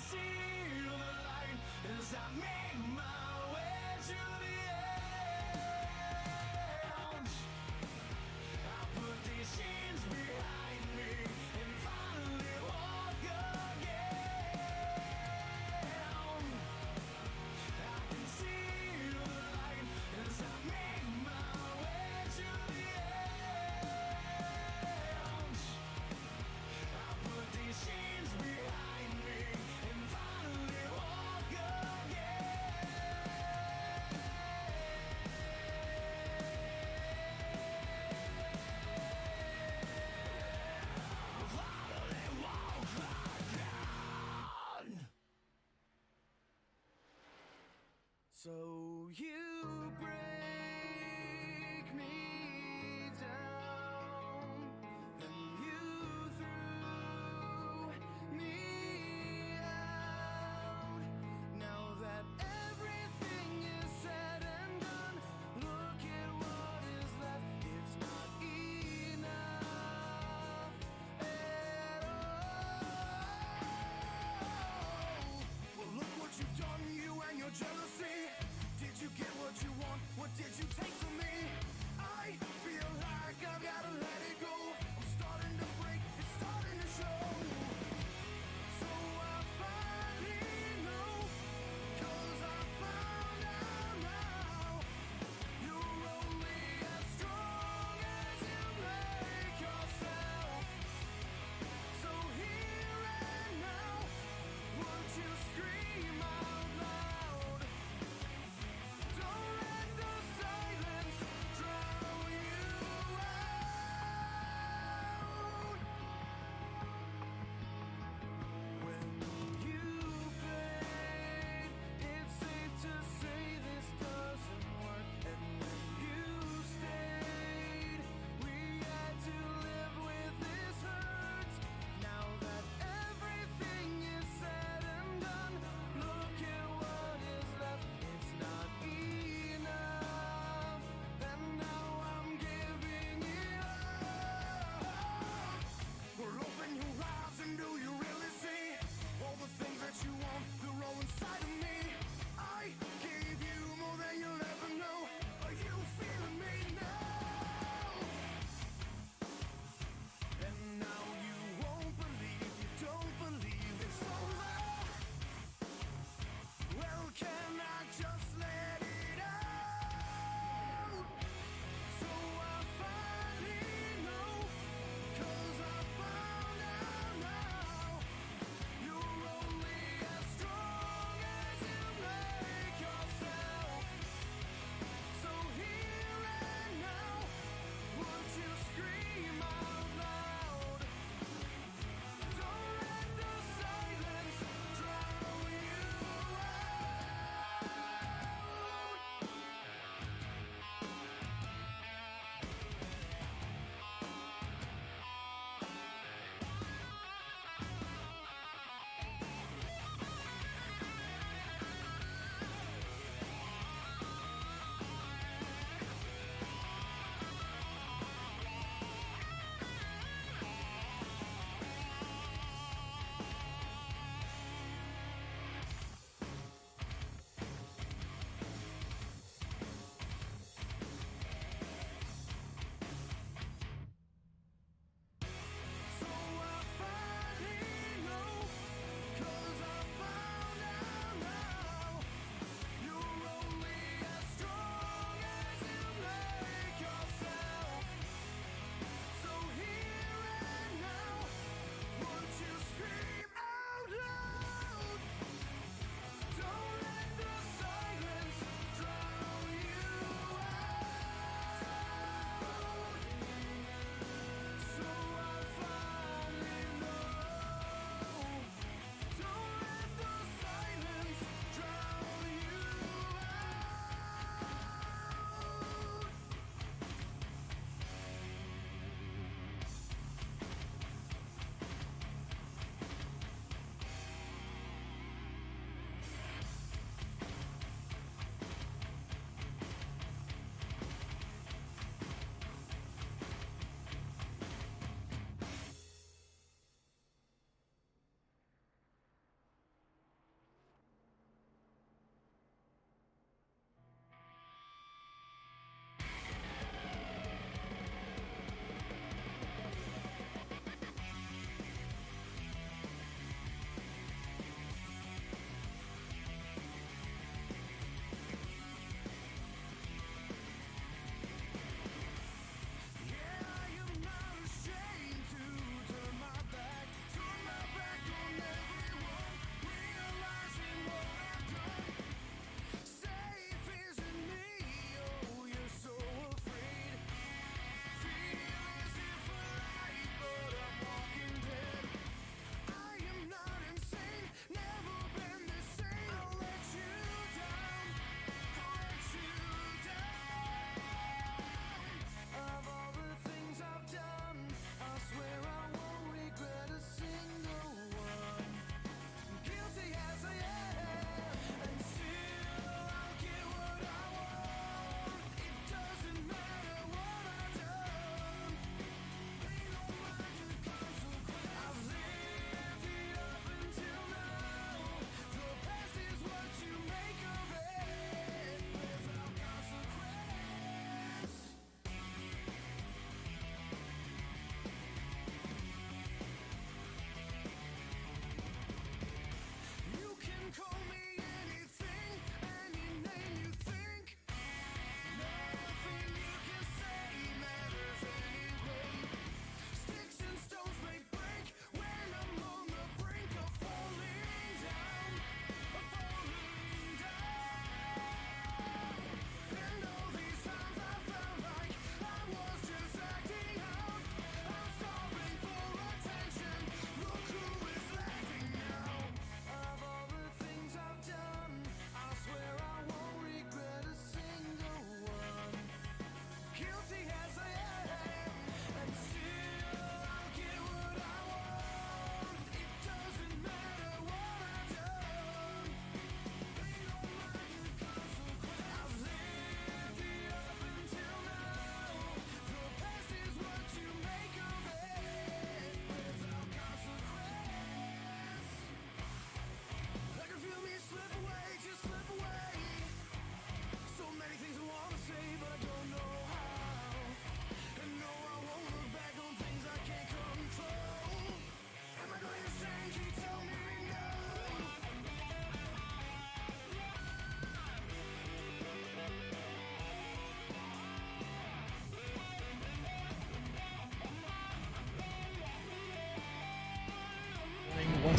see the light as I make my way to the edge. I put these chains behind me and finally walk again. I can see the light as I make my way to the edge. I put these chains behind me and finally walk again. Finally walk again. So you break me down, and you threw me out. Now that everything is said and done, look at what is left. It's not enough at all. Well, look what you've done, you and your jealousy.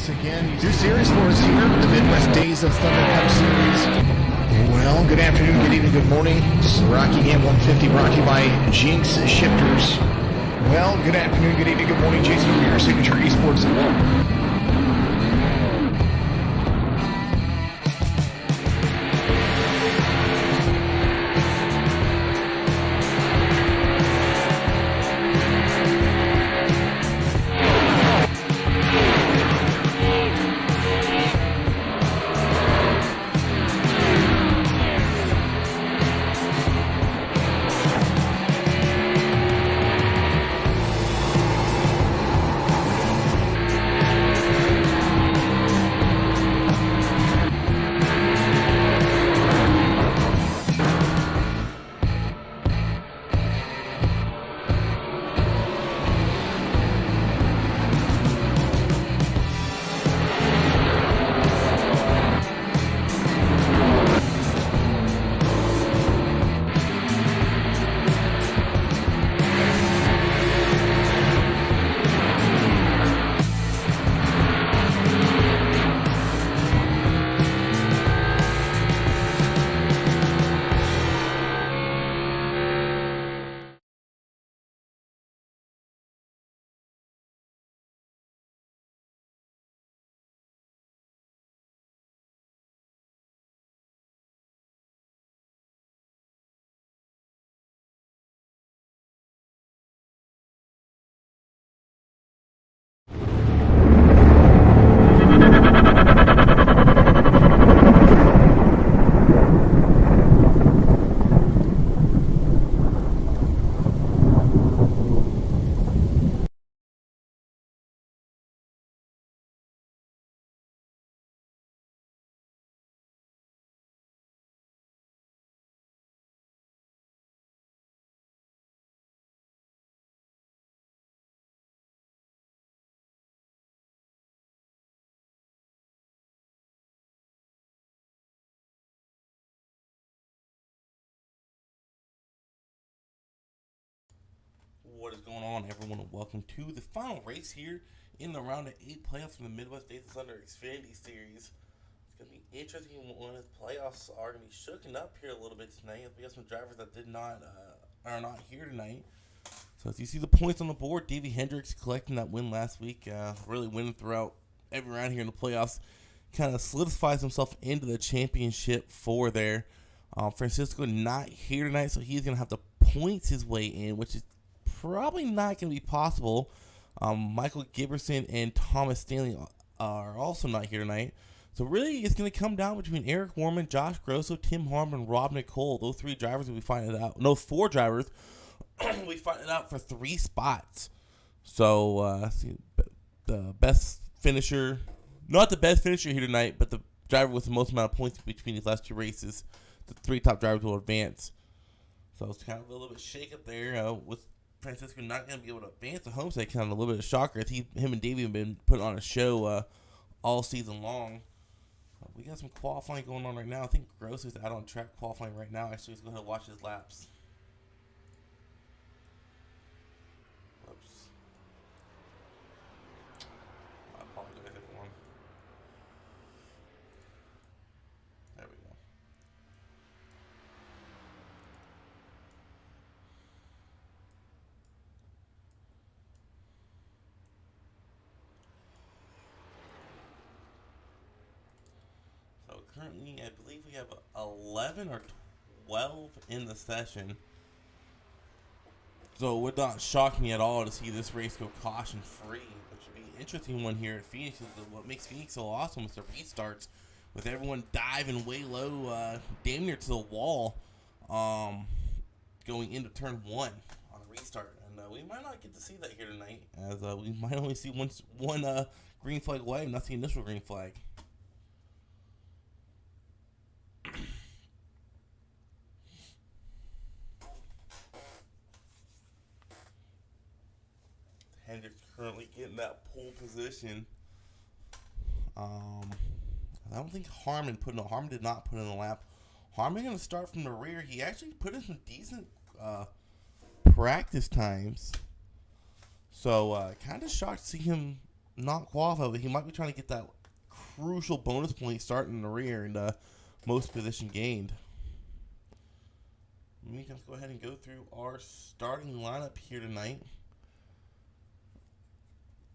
once again. Too serious for us here, the Midwest Days of Thunder Cup Series. Well, good afternoon, good evening, good morning. This is Rockingham 150 brought to you by Jinx Shifters. Well, good afternoon, good evening, good morning. Jason over here, Signature Esports. What is going on, everyone, and welcome to the final race here in the round of 8 playoffs from the Midwest Days of Thunder Xfinity Series. It's going to be interesting when the playoffs are going to be shooken up here a little bit tonight. We have some drivers that are not here tonight. So as you see the points on the board, Davey Hendricks collecting that win last week, really winning throughout every round here in the playoffs, kind of solidifies himself into the championship for there. Francisco not here tonight, so he's going to have to point his way in, which is probably not going to be possible. Michael Giberson and Thomas Stanley are also not here tonight. So really, it's going to come down between Eric Warman, Josh Grosso, Tim Harmon, and Rob Nicole. Those 3 drivers will be fighting it out. No, 4 drivers will be fighting it out for 3 spots. So the best finisher, not the best finisher here tonight, but the driver with the most amount of points between these last 2 races, the 3 top drivers will advance. So it's kind of a little bit shake up there with Francisco not going to be able to advance the homestead. Kind of a little bit of shocker. Him and Davey have been putting on a show all season long. We got some qualifying going on right now. I think Gross is out on track qualifying right now. Actually, let's go ahead and watch his laps. Oops. I apologize, everyone. There we go. Currently, I believe we have 11 or 12 in the session. So it would not shock me at all to see this race go caution-free, which would be an interesting one here at Phoenix. What makes Phoenix so awesome is the restarts, with everyone diving way low, damn near to the wall, going into turn 1 on a restart. And we might not get to see that here tonight, as we might only see one green flag away, and that's the initial green flag. Hendricks currently getting that pole position. I don't think Harmon did not put in a lap. Harmon going to start from the rear. He actually put in some decent practice times. So kind of shocked to see him not qualify, but he might be trying to get that crucial bonus point starting in the rear and most position gained. Let's go ahead and go through our starting lineup here tonight.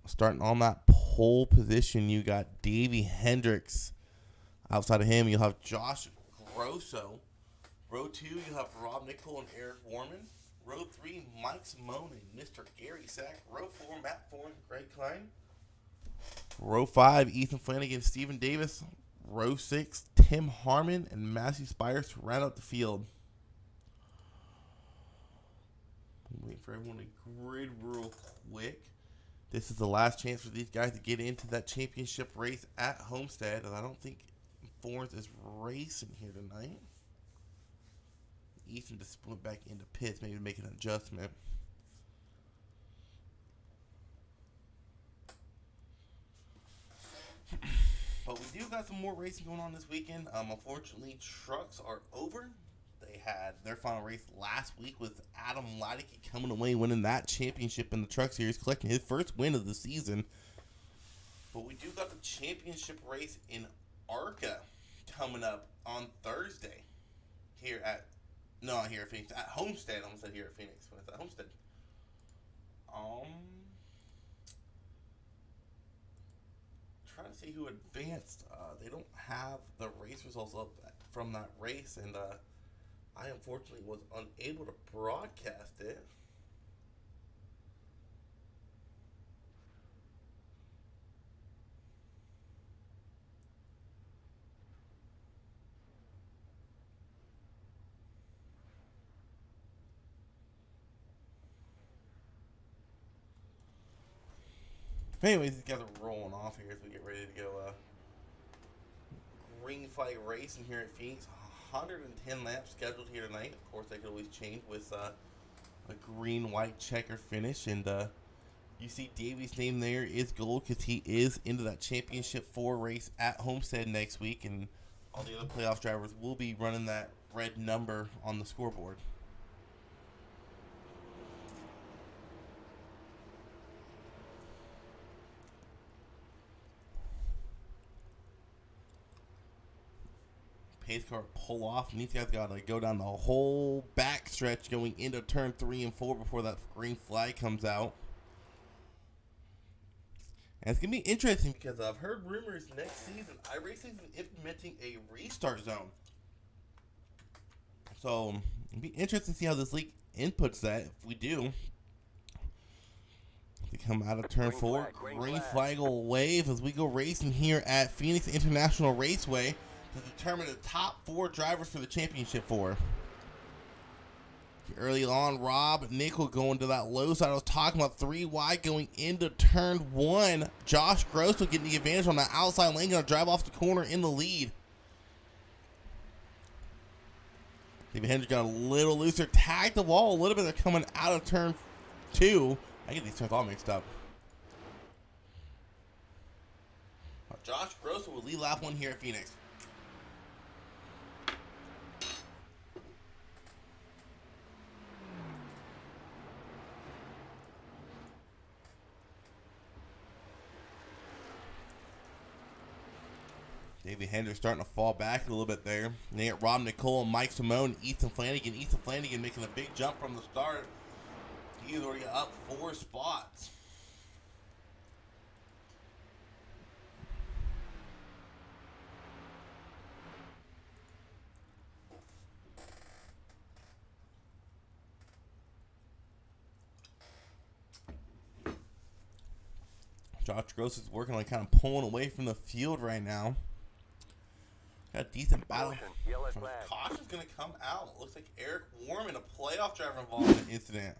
Starting on that pole position, you got Davey Hendricks. Outside of him, you'll have Josh Grosso. Row 2, you'll have Rob Nickel and Eric Warman. Row 3, Mike Simone and Mr. Gary Sack. Row 4, Matt Ford and Greg Klein. Row 5, Ethan Flanagan and Stephen Davis. Row 6, Tim Harmon and Matthew Spires to round out the field. Wait for everyone to grid real quick. This is the last chance for these guys to get into that championship race at Homestead. And I don't think Forens is racing here tonight. Ethan just went back into pits, maybe make an adjustment. But we do got some more racing going on this weekend. Unfortunately, trucks are over. They had their final race last week with Adam Leideke coming away winning that championship in the Truck Series, collecting his first win of the season. But we do got the championship race in ARCA coming up on Thursday at Phoenix. At Homestead. I almost said here at Phoenix, but it's at Homestead. Trying to see who advanced. They don't have the race results up from that race, and I unfortunately was unable to broadcast it. Anyways, these guys are rolling off here as we get ready to go green flag racing here at Phoenix. 110 laps scheduled here tonight. Of course, they could always change with a green-white checker finish. And you see Davey's name there is gold because he is into that championship 4 race at Homestead next week. And all the other playoff drivers will be running that red number on the scoreboard. Pace car pull off, and these guys got to go down the whole back stretch going into turn 3 and 4 before that green flag comes out. And it's going to be interesting because I've heard rumors next season iRacing is implementing a restart zone. So it'll be interesting to see how this league inputs that. If we do, they come out of turn 4, green flag will wave as we go racing here at Phoenix International Raceway to determine the top 4 drivers for the championship 4. Early on, Rob Nickel going to that low side. I was talking about 3 wide going into turn 1. Josh Grosso getting the advantage on the outside lane, going to drive off the corner in the lead. David Hendricks got a little looser, tagged the wall a little bit. They're coming out of turn 2. I get these turns all mixed up. Josh Grosso will lead lap 1 here at Phoenix. Davey Hendricks starting to fall back a little bit there. And they get Rob Nicole and Mike Simone, Ethan Flanagan. Ethan Flanagan making a big jump from the start. He's already up 4 spots. Josh Gross is working on kind of pulling away from the field right now. Got a decent battle. Caution's going to come out. Looks like Eric Warman, a playoff driver, involved in the incident.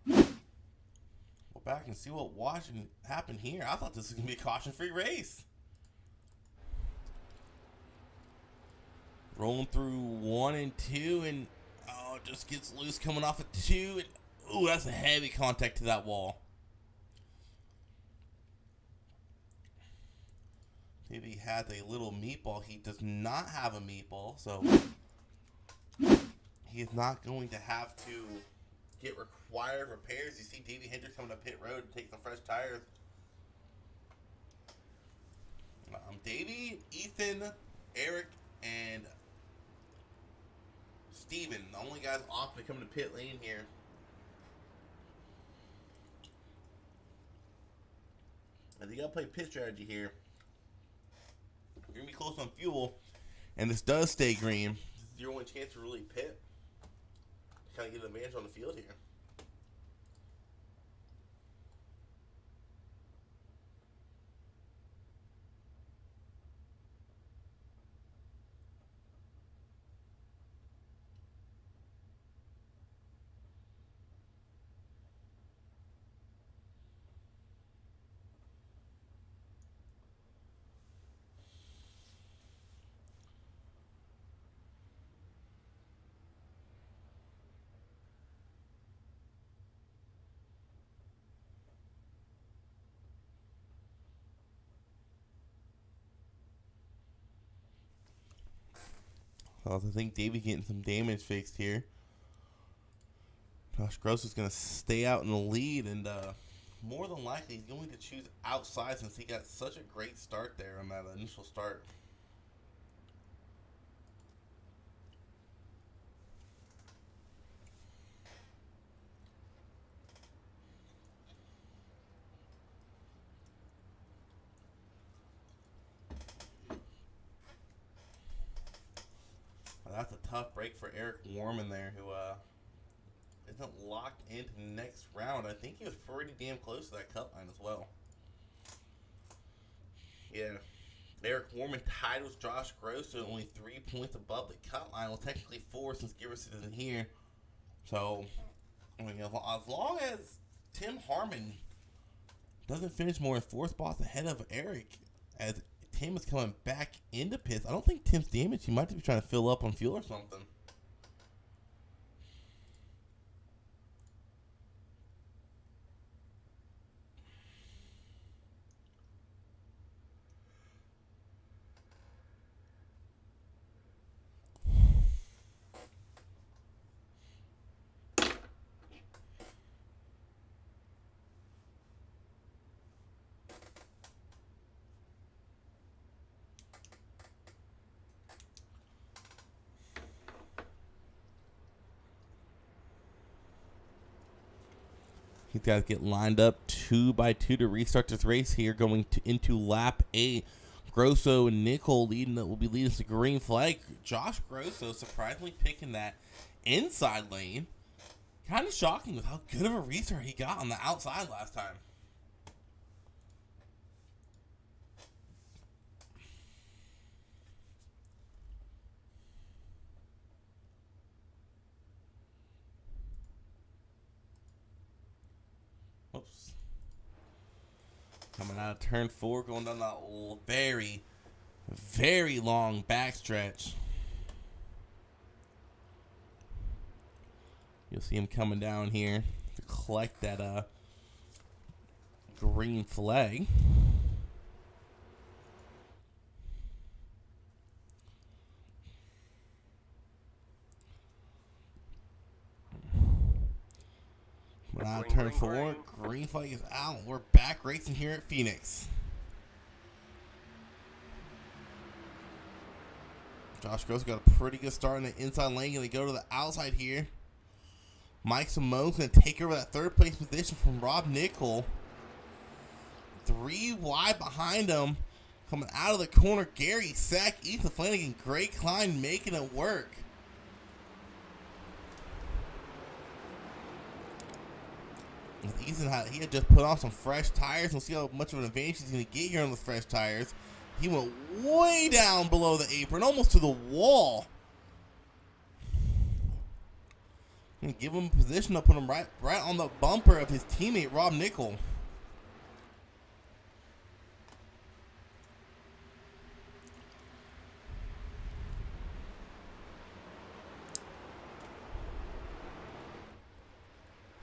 Go back and see what happened here. I thought this was going to be a caution-free race. Rolling through 1 and 2, and just gets loose coming off of 2. And, that's a heavy contact to that wall. Maybe he has a little meatball. He does not have a meatball, so he is not going to have to get required repairs. You see Davey Hendricks coming to pit road to take some fresh tires. Davey, Ethan, Eric, and Steven. The only guys opting to come to pit lane here. And you gotta play pit strategy here. You're gonna be close on fuel, and this does stay green. This is your only chance to really pit. Kind of get an advantage on the field here. I think Davey getting some damage fixed here. Josh Gross is going to stay out in the lead, and more than likely he's going to choose outside since he got such a great start there on that initial start. That's a tough break for Eric Warman there, who isn't locked into the next round. I think he was pretty damn close to that cut line as well. Yeah, Eric Warman tied with Josh Gross, so only 3 points above the cut line. Well, technically 4 since Giverson isn't here. So, I mean, as long as Tim Harmon doesn't finish more than 4 spots ahead of Eric, as Tim is coming back into pits. I don't think Tim's damaged. He might be trying to fill up on fuel or something. These guys get lined up 2 by 2 to restart this race here, going into lap 8. Grosso and Nickel will be leading us to green flag. Josh Grosso surprisingly picking that inside lane. Kind of shocking with how good of a restart he got on the outside last time. Oops. Coming out of turn 4, going down that very, very long backstretch. You'll see him coming down here to collect that green flag. Coming out of turn 4, green flag is out. We're back racing here at Phoenix. Josh Gross got a pretty good start in the inside lane. Going to go to the outside here. Mike Simone's going to take over that third place position from Rob Nickel. 3 wide behind him. Coming out of the corner, Gary Sack, Ethan Flanagan, Greg Klein making it work. With Ethan, he had just put on some fresh tires. We'll see how much of an advantage he's going to get here on the fresh tires. He went way down below the apron, almost to the wall. Gonna give him a position to put him right on the bumper of his teammate Rob Nickel.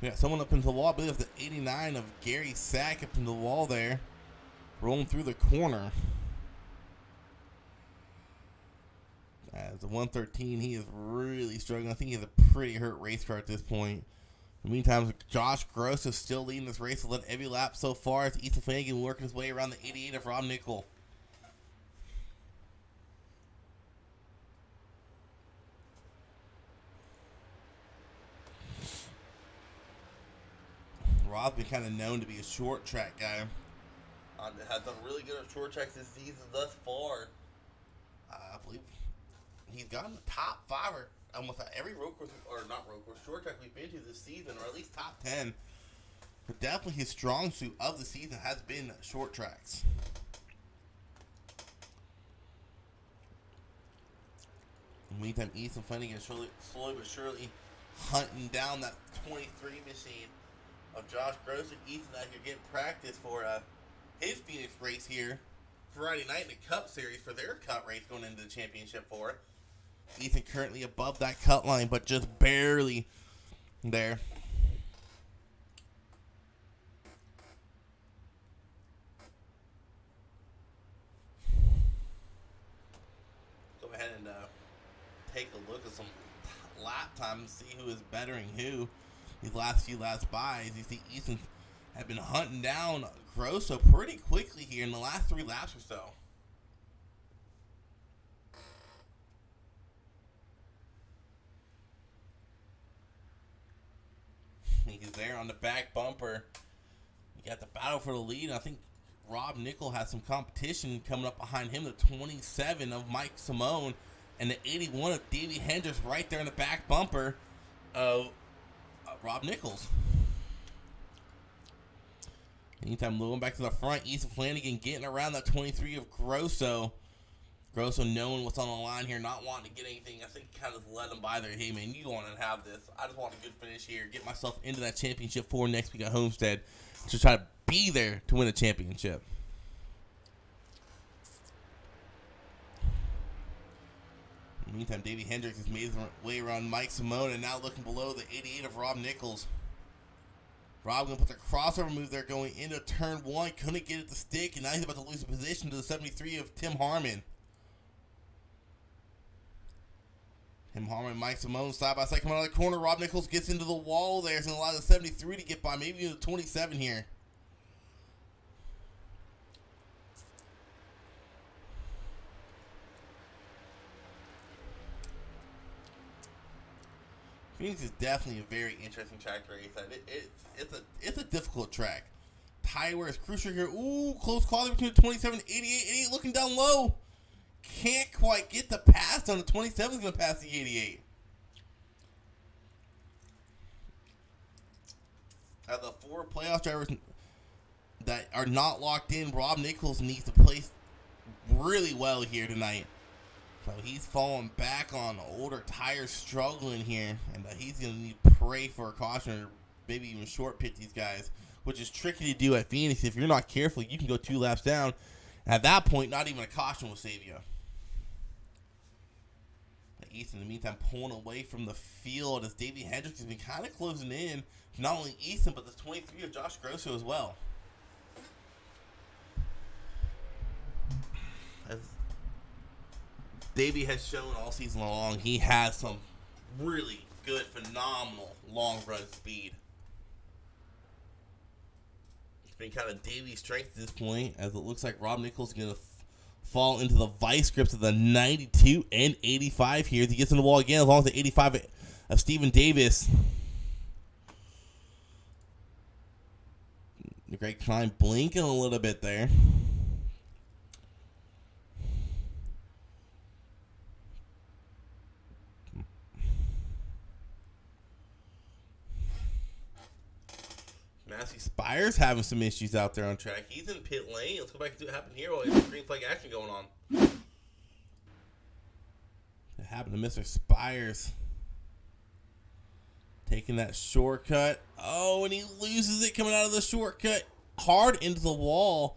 We got someone up into the wall. I believe it's the 89 of Gary Sack up in the wall there, rolling through the corner. As the 113, he is really struggling. I think he's a pretty hurt race car at this point. In the meantime, Josh Gross is still leading this race. Led every lap so far as Ethan Flanagan working his way around the 88 of Rob Nickel. Rob's been kind of known to be a short track guy. Has done really good at short tracks this season thus far. I believe he's gotten the top 5 or almost every road course, or not road course, short track we've been to this season, or at least top 10. But definitely his strong suit of the season has been short tracks. In the meantime, Ethan Flanagan is slowly but surely hunting down that 23 machine of Josh Gross. Ethan out here getting practice for his Phoenix race here Friday night in the Cup Series for their Cup race going into the championship for. Ethan currently above that cut line, but just barely there. Go ahead and take a look at some lap time and see who is bettering who. These last few laps by, as you see, Ethan had been hunting down Grosso pretty quickly here in the last 3 laps or so. He's there on the back bumper. You got the battle for the lead. I think Rob Nickel has some competition coming up behind him. The 27 of Mike Simone and the 81 of Davey Hendricks right there in the back bumper of Rob Nichols. Anytime going back to the front, Ethan Flanagan getting around that 23 of Grosso. Grosso knowing what's on the line here, not wanting to get anything. I think kind of let him by there. Hey, man, you go on and have this. I just want a good finish here. Get myself into that championship for next week at Homestead to try to be there to win a championship. In the meantime, Davey Hendricks has made his way around Mike Simone and now looking below the 88 of Rob Nichols. Rob going to put the crossover move there going into turn 1. Couldn't get it to stick, and now he's about to lose the position to the 73 of Tim Harmon. Tim Harmon and Mike Simone side by side coming out of the corner. Rob Nichols gets into the wall there. It's going to allow the 73 to get by, maybe even the 27 here. Phoenix is definitely a very interesting track to race at. It's a difficult track. Tire wear is crucial here. Ooh, close call between the 27 and 88. 88 looking down low. Can't quite get the pass on the 27 is going to pass the 88. Out of the 4 playoff drivers that are not locked in, Rob Nichols needs to place really well here tonight. So he's falling back on older tires, struggling here, and he's going to need to pray for a caution or maybe even short pit these guys, which is tricky to do at Phoenix. If you're not careful, you can go 2 laps down. At that point, not even a caution will save you. But Ethan, in the meantime, pulling away from the field as Davey Hendricks has been kind of closing in. Not only Ethan, but the 23 of Josh Grosso as well. As Davey has shown all season long, he has some really good, phenomenal long run speed. It's been kind of Davey's strength at this point, as it looks like Rob Nichols is going to fall into the vice grips of the 92 and 85 here. As he gets in the wall again, as long as the 85 of Steven Davis. Greg Klein blinking a little bit there. Matthew Spires having some issues out there on track. He's in pit lane. Let's go back and see what happened here while there's green flag action going on. What happened to Mr. Spires? Taking that shortcut. Oh, and he loses it coming out of the shortcut. Hard into the wall.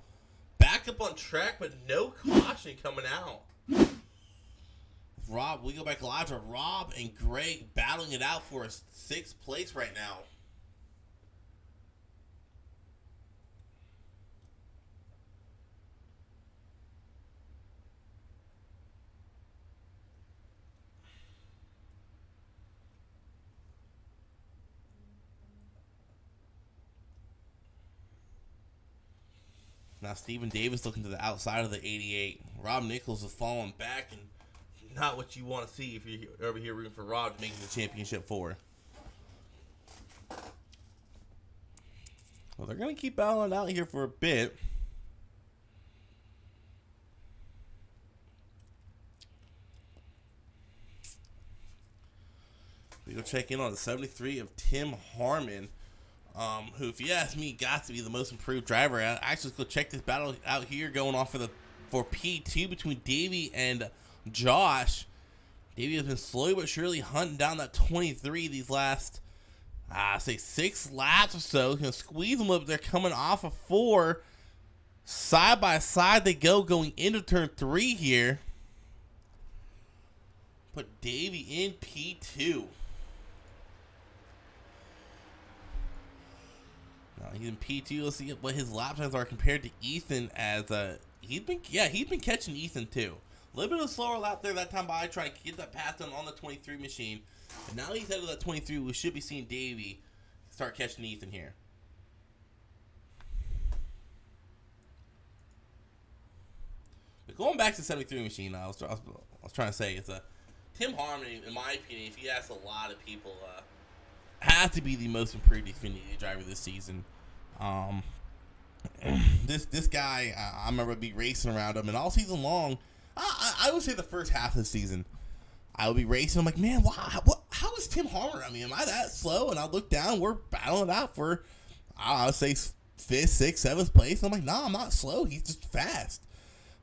Back up on track, but no caution coming out. Rob, we go back live to Rob and Greg battling it out for a 6th place right now. Now Steven Davis looking to the outside of the 88. Rob Nichols is falling back, and not what you want to see if you're over here rooting for Rob to make the championship 4. So they're going to keep battling out here for a bit. We'll check in on the 73 of Tim Harmon, who, if you ask me, got to be the most improved driver. Actually, let's go check this battle out here going on for P2 between Davey and Josh. Davey has been slowly but surely hunting down that 23 these last, say 6 laps or so. He's going to squeeze them up. They're coming off of 4. Side by side they go, going into turn 3 here. Put Davey in P2. Now he's in P2. Let's see what his lap times are compared to Ethan. As he's been catching Ethan too. A little bit of a slower lap there that time, but I tried to get that pass done on the 23 machine. And now he's out of that 23. We should be seeing Davey start catching Ethan here. But going back to the 73 machine, I was trying to say it's Tim Harmon, in my opinion, if you ask a lot of people, has to be the most improved Xfinity driver this season. This guy, I remember be racing around him, and all season long, I would say the first half of the season, I would be racing. I'm like, man, how is Tim Harmon? I mean, am I that slow? And I look down, we're battling it out for, I would say 5th, 6th, 7th place. I'm like, nah, I'm not slow. He's just fast.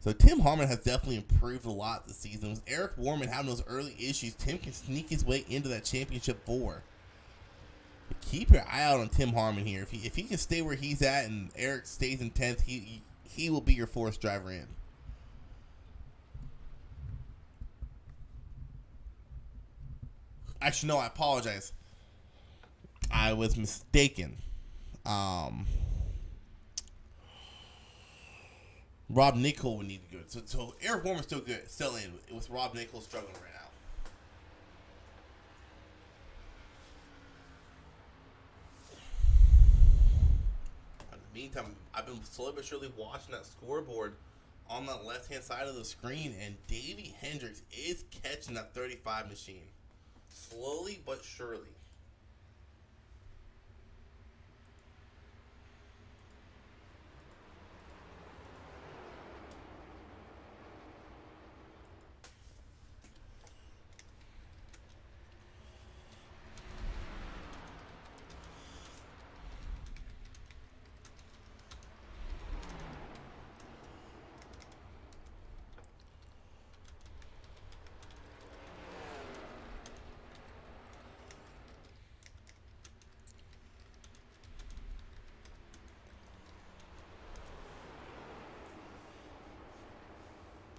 So Tim Harmon has definitely improved a lot this season. With Eric Warman having those early issues, Tim can sneak his way into that championship 4. But keep your eye out on Tim Harmon here. If he can stay where he's at and Eric stays in 10th, he will be your 4th driver in. Actually, no, I apologize. I was mistaken. Rob Nicol would need to go. So Eric Warman's still good, still in. With Rob Nicol struggling right now. In the meantime, I've been slowly but surely watching that scoreboard on that left-hand side of the screen, and Davey Hendricks is catching that 35 machine. Slowly but surely.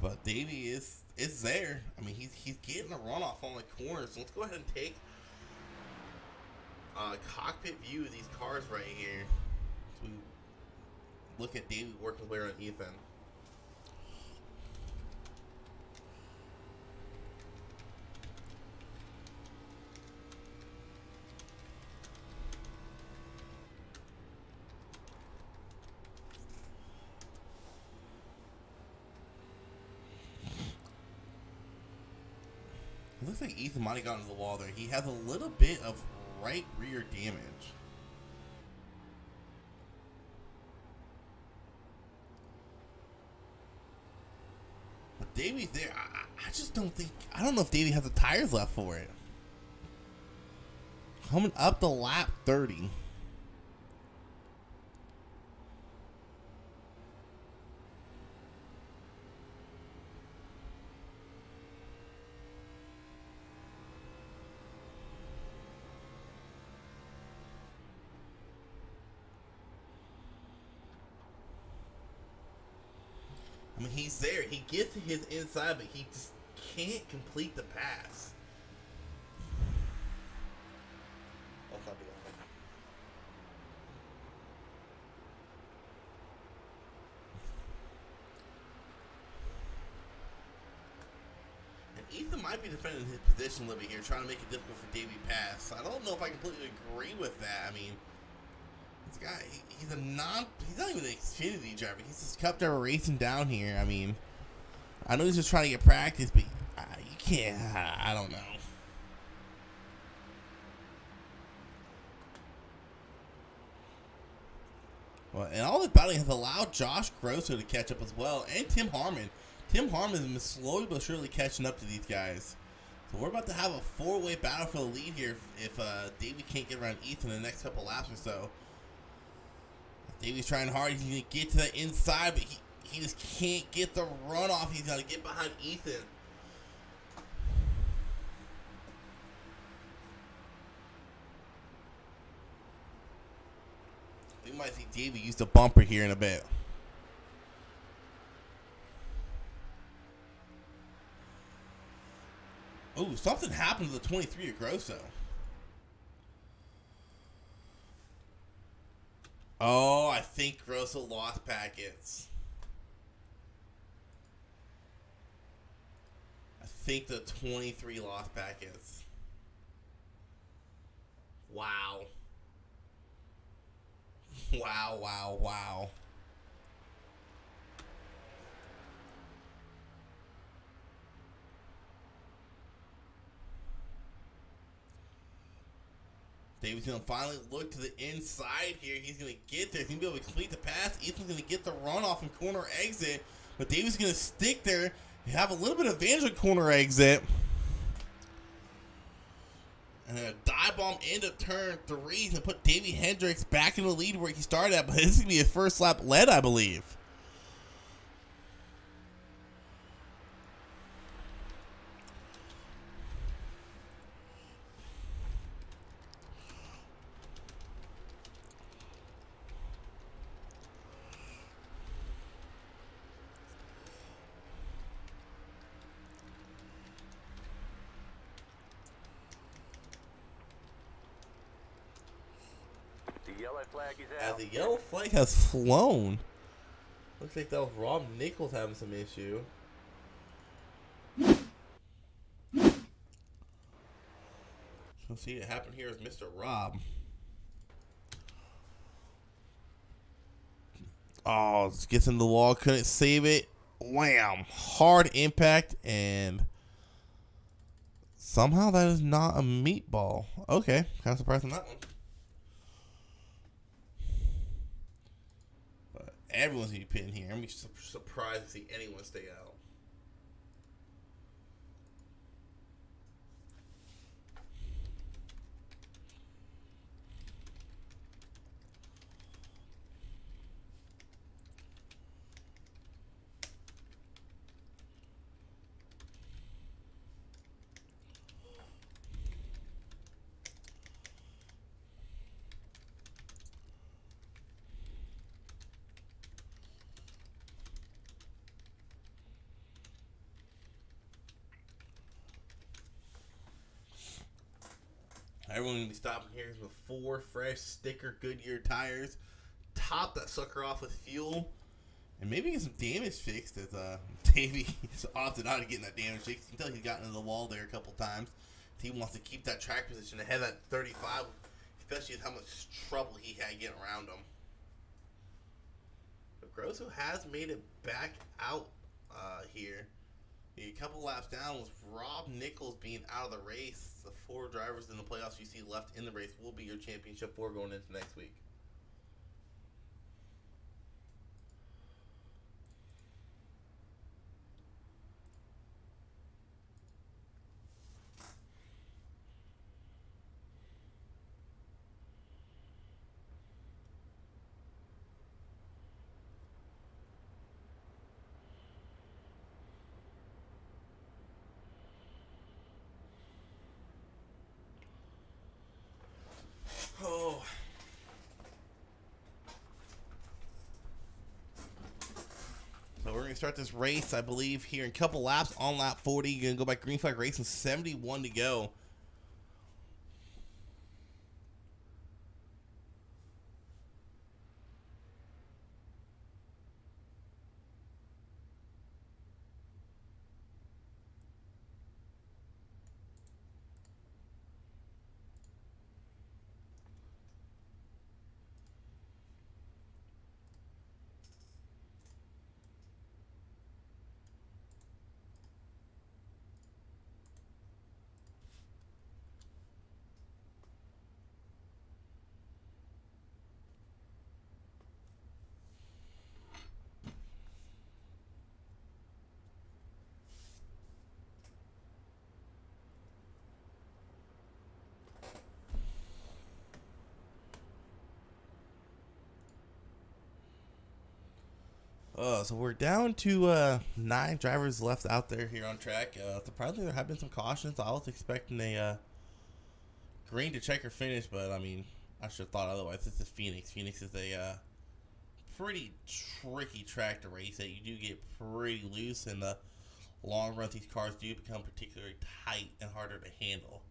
But Davey is there. I mean, he's getting a runoff on the corner. So let's go ahead and take a cockpit view of these cars right here. So we look at Davey working his way around Ethan. It looks like Ethan might have gotten to the wall there. He has a little bit of right rear damage. But Davey's there. I just don't think... I don't know if Davey has the tires left for it. Coming up to lap 30. I mean, he's there. He gets to his inside, but he just can't complete the pass. Let's not do that. And Ethan might be defending his position a little bit here, trying to make it difficult for Davey pass. I don't know if I completely agree with that. I mean, this guy, he's not even an Xfinity driver. He's just cup driver racing down here. I mean, I know he's just trying to get practice, but you can't, I don't know. Well, and all this battling has allowed Josh Grosso to catch up as well, and Tim Harmon. Tim Harmon has been slowly but surely catching up to these guys. So we're about to have a four-way battle for the lead here if Davey can't get around Ethan in the next couple laps or so. Davey's trying hard. He's going to get to the inside, but he just can't get the runoff. He's got to get behind Ethan. We might see Davey use the bumper here in a bit. Oh, something happened to the 23 of Grosso. Oh, I think Grosso lost packets. I think the 23 lost packets. Wow. Wow, wow, wow. David's going to finally look to the inside here. He's going to get there. He's going to be able to complete the pass. Ethan's going to get the runoff and corner exit. But David's going to stick there. Have a little bit of advantage on corner exit. And then a dive bomb into turn 3. He's going to put Davey Hendricks back in the lead where he started at. But this is going to be his first lap lead, I believe. As the yellow flag has flown. Looks like that was Rob Nichols having some issue. So see it happen here is Mr. Rob. Oh, gets in the wall, couldn't save it. Wham! Hard impact, and somehow that is not a meatball. Okay, kind of surprised on that one. Everyone's going to be pitting here. I'm surprised to see anyone stay out. Everyone going to be stopping here with 4 fresh sticker Goodyear tires. Top that sucker off with fuel. And maybe get some damage fixed as Davey is opted out of getting that damage fixed. You can tell he's gotten into the wall there a couple times. He wants to keep that track position ahead of that 35, especially with how much trouble he had getting around him. But Grosso has made it back out here. A couple laps down with Rob Nichols being out of the race. The 4 drivers in the playoffs you see left in the race will be your championship 4 going into next week. Oh. So we're going to start this race, I believe, here in a couple laps on lap 40. You're going to go back green flag racing, 71 to go. So we're down to 9 drivers left out there here on track. Surprisingly, there have been some cautions. I was expecting a green to checker finish, but I mean, I should have thought otherwise. This is Phoenix. Phoenix is a pretty tricky track to race at. You do get pretty loose, and the long run, these cars do become particularly tight and harder to handle.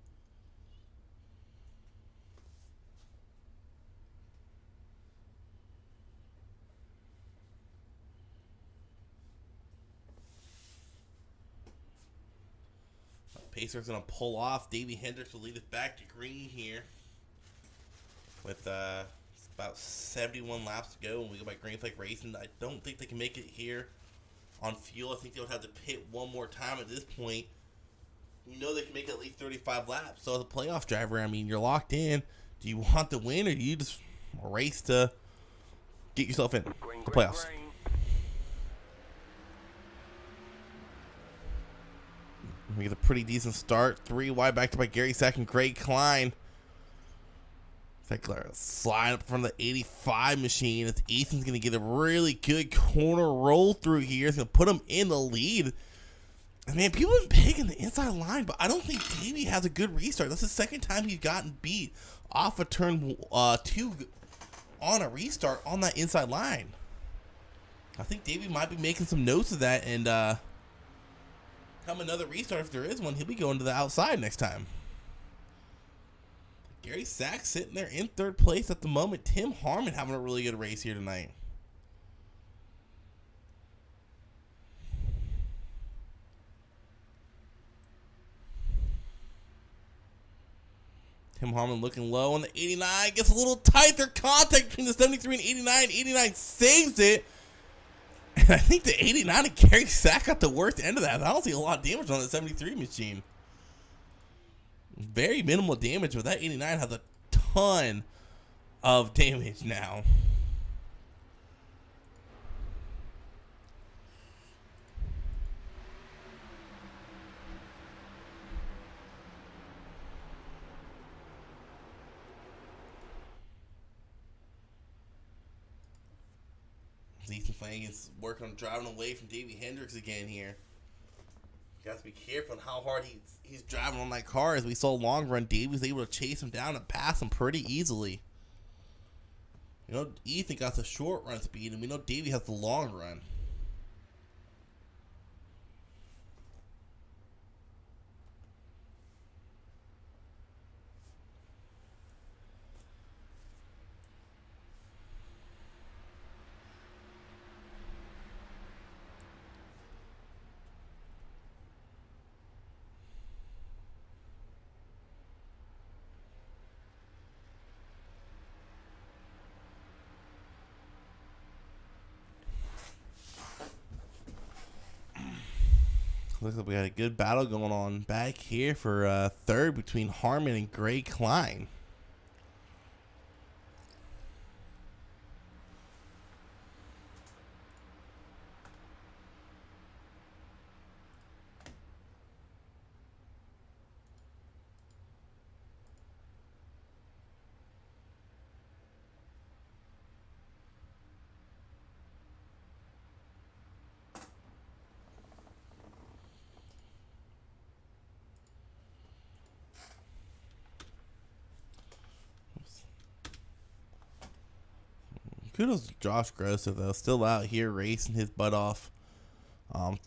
Pacer's going to pull off. Davey Hendricks will lead us back to green here with about 71 laps to go when we go by Green Flag Racing. I don't think they can make it here on fuel. I think they would have to pit one more time at this point. You know they can make at least 35 laps. So as a playoff driver, I mean, you're locked in. Do you want the win, or do you just race to get yourself in the playoffs? We get a pretty decent start. 3 wide back to by Gary Sack and Greg Klein. Slide up from the 85 machine. As Ethan's going to get a really good corner roll through here. It's going to put him in the lead. And man, people have been picking the inside line, but I don't think Davey has a good restart. That's the second time he's gotten beat off of turn 2 on a restart on that inside line. I think Davey might be making some notes of that, and come another restart, if there is one, he'll be going to the outside next time. Gary Sack sitting there in 3rd place at the moment. Tim Harmon having a really good race here tonight. Tim Harmon looking low on the 89. Gets a little tighter contact between the 73 and 89. 89 saves it. And I think the 89 and Gary Sack got the worst end of that. I don't see a lot of damage on the 73 machine. Very minimal damage, but that 89 has a ton of damage now. Ethan Flanagan's working on driving away from Davey Hendricks again here. You got to be careful on how hard he's driving on that car. As we saw long run, Davey was able to chase him down and pass him pretty easily. You know, Ethan got the short run speed, and we know Davey has the long run. Looks like we got a good battle going on back here for 3rd between Harmon and Greg Klein. Kudos to Josh Grosso, though. Still out here racing his butt off.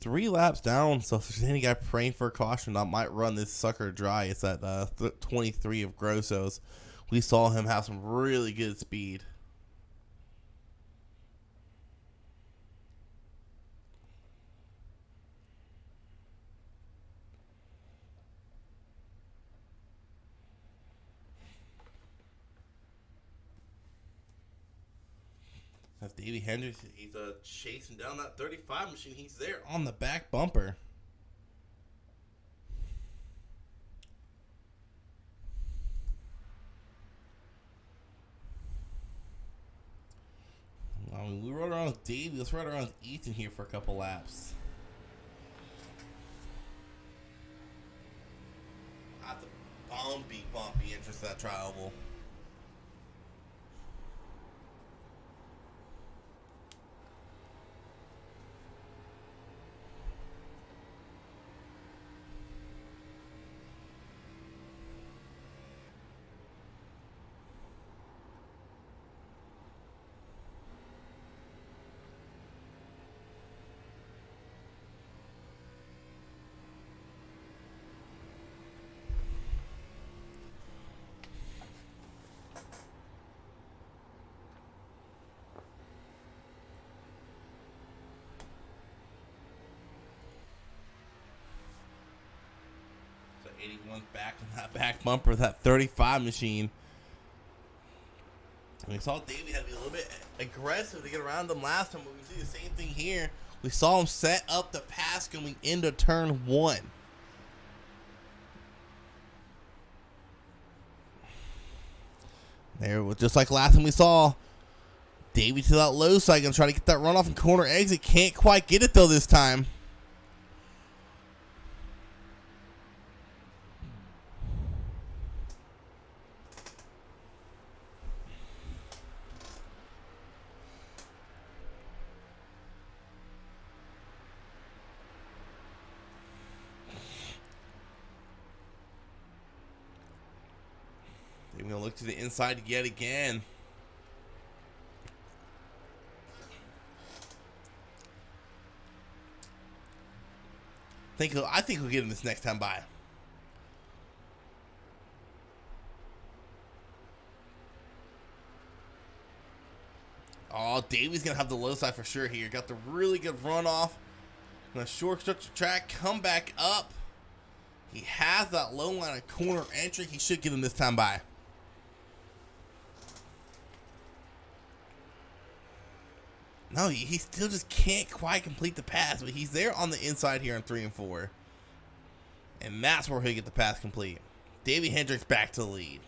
3 laps down, so if there's any guy praying for a caution, I might run this sucker dry. It's at 23 of Grosso's. We saw him have some really good speed. That's Davey Hendricks. He's chasing down that 35 machine. He's there on the back bumper. I mean, we rode around with Davey. Let's ride around with Ethan here for a couple laps. Not the bumpy entrance to that tri-oval. 81's back on that back bumper, that 35 machine. And we saw Davey had to be a little bit aggressive to get around him last time, but we see the same thing here. We saw him set up the pass going into turn 1. There, just like last time we saw, Davey to that low side, gonna try to get that runoff and corner exit. Can't quite get it though this time. We're going to look to the inside yet again. I think he'll get him this next time by. Oh, Davey's going to have the low side for sure here. Got the really good runoff. Going to short stretch the track, come back up. He has that low line of corner entry. He should get him this time by. No, he still just can't quite complete the pass, but he's there on the inside here on 3 and 4. And that's where he'll get the pass complete. Davey Hendricks back to the lead.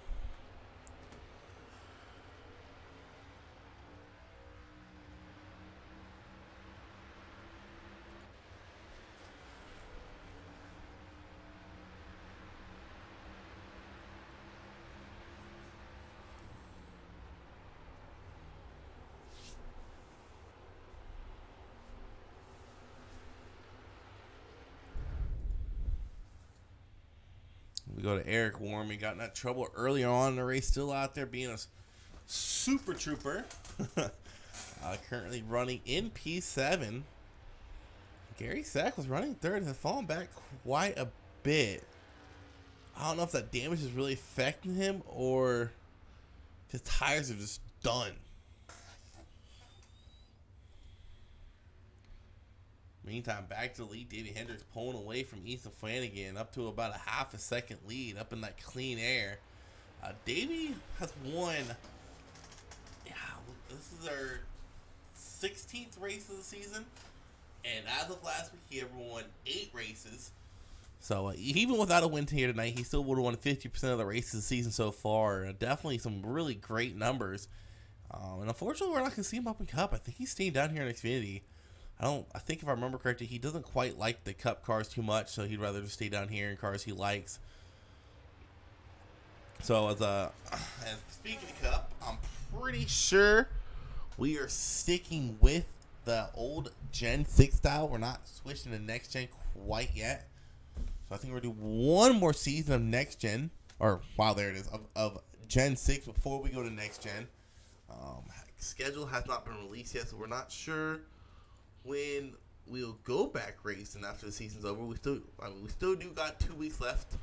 We go to Eric Warren. He got in that trouble early on in the race. Still out there being a super trooper. Currently running in P7. Gary Sack was running third and has fallen back quite a bit. I don't know if that damage is really affecting him or his tires are just done. Meantime, back to the lead. Davey Hendricks pulling away from Ethan Flanagan up to about a half a second lead up in that clean air. Davey has won. Yeah, this is our 16th race of the season. And as of last week, he ever won 8 races. So even without a win here tonight, he still would have won 50% of the races of the season so far. Definitely some really great numbers. And unfortunately, we're not going to see him up in Cup. I think he's staying down here in Xfinity. I think if I remember correctly, he doesn't quite like the Cup cars too much, so he'd rather just stay down here in cars he likes. So as speaking of Cup, I'm pretty sure we are sticking with the old Gen 6 style. We're not switching to next gen quite yet. So I think we're going to do one more season of next gen, or wow, there it is, of Gen 6 before we go to next gen. Schedule has not been released yet, so we're not sure when we'll go back racing after the season's over. We still do got 2 weeks left.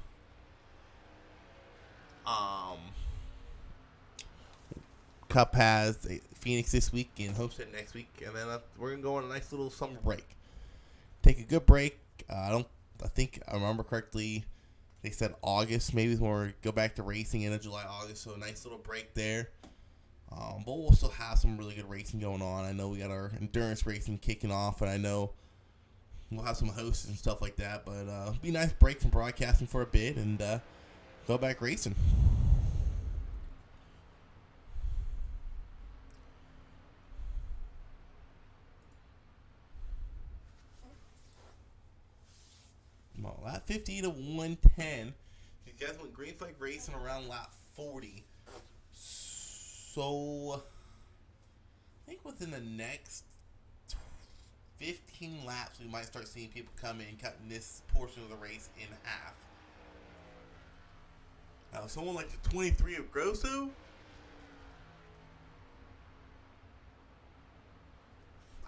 Cup has Phoenix this week and Homestead next week, and then we're gonna go on a nice little summer break. Take a good break. I think I remember correctly. They said August maybe is when we go back to racing in July, August. So a nice little break there. But we'll still have some really good racing going on. I know we got our endurance racing kicking off, and I know we'll have some hosts and stuff like that. But it'll be a nice break from broadcasting for a bit and go back racing. Well, lap 50 to 110. You guys went green flag racing around lap 40. So, I think within the next 15 laps, we might start seeing people come in, cutting this portion of the race in half. Now, someone like the 23 of Grosso,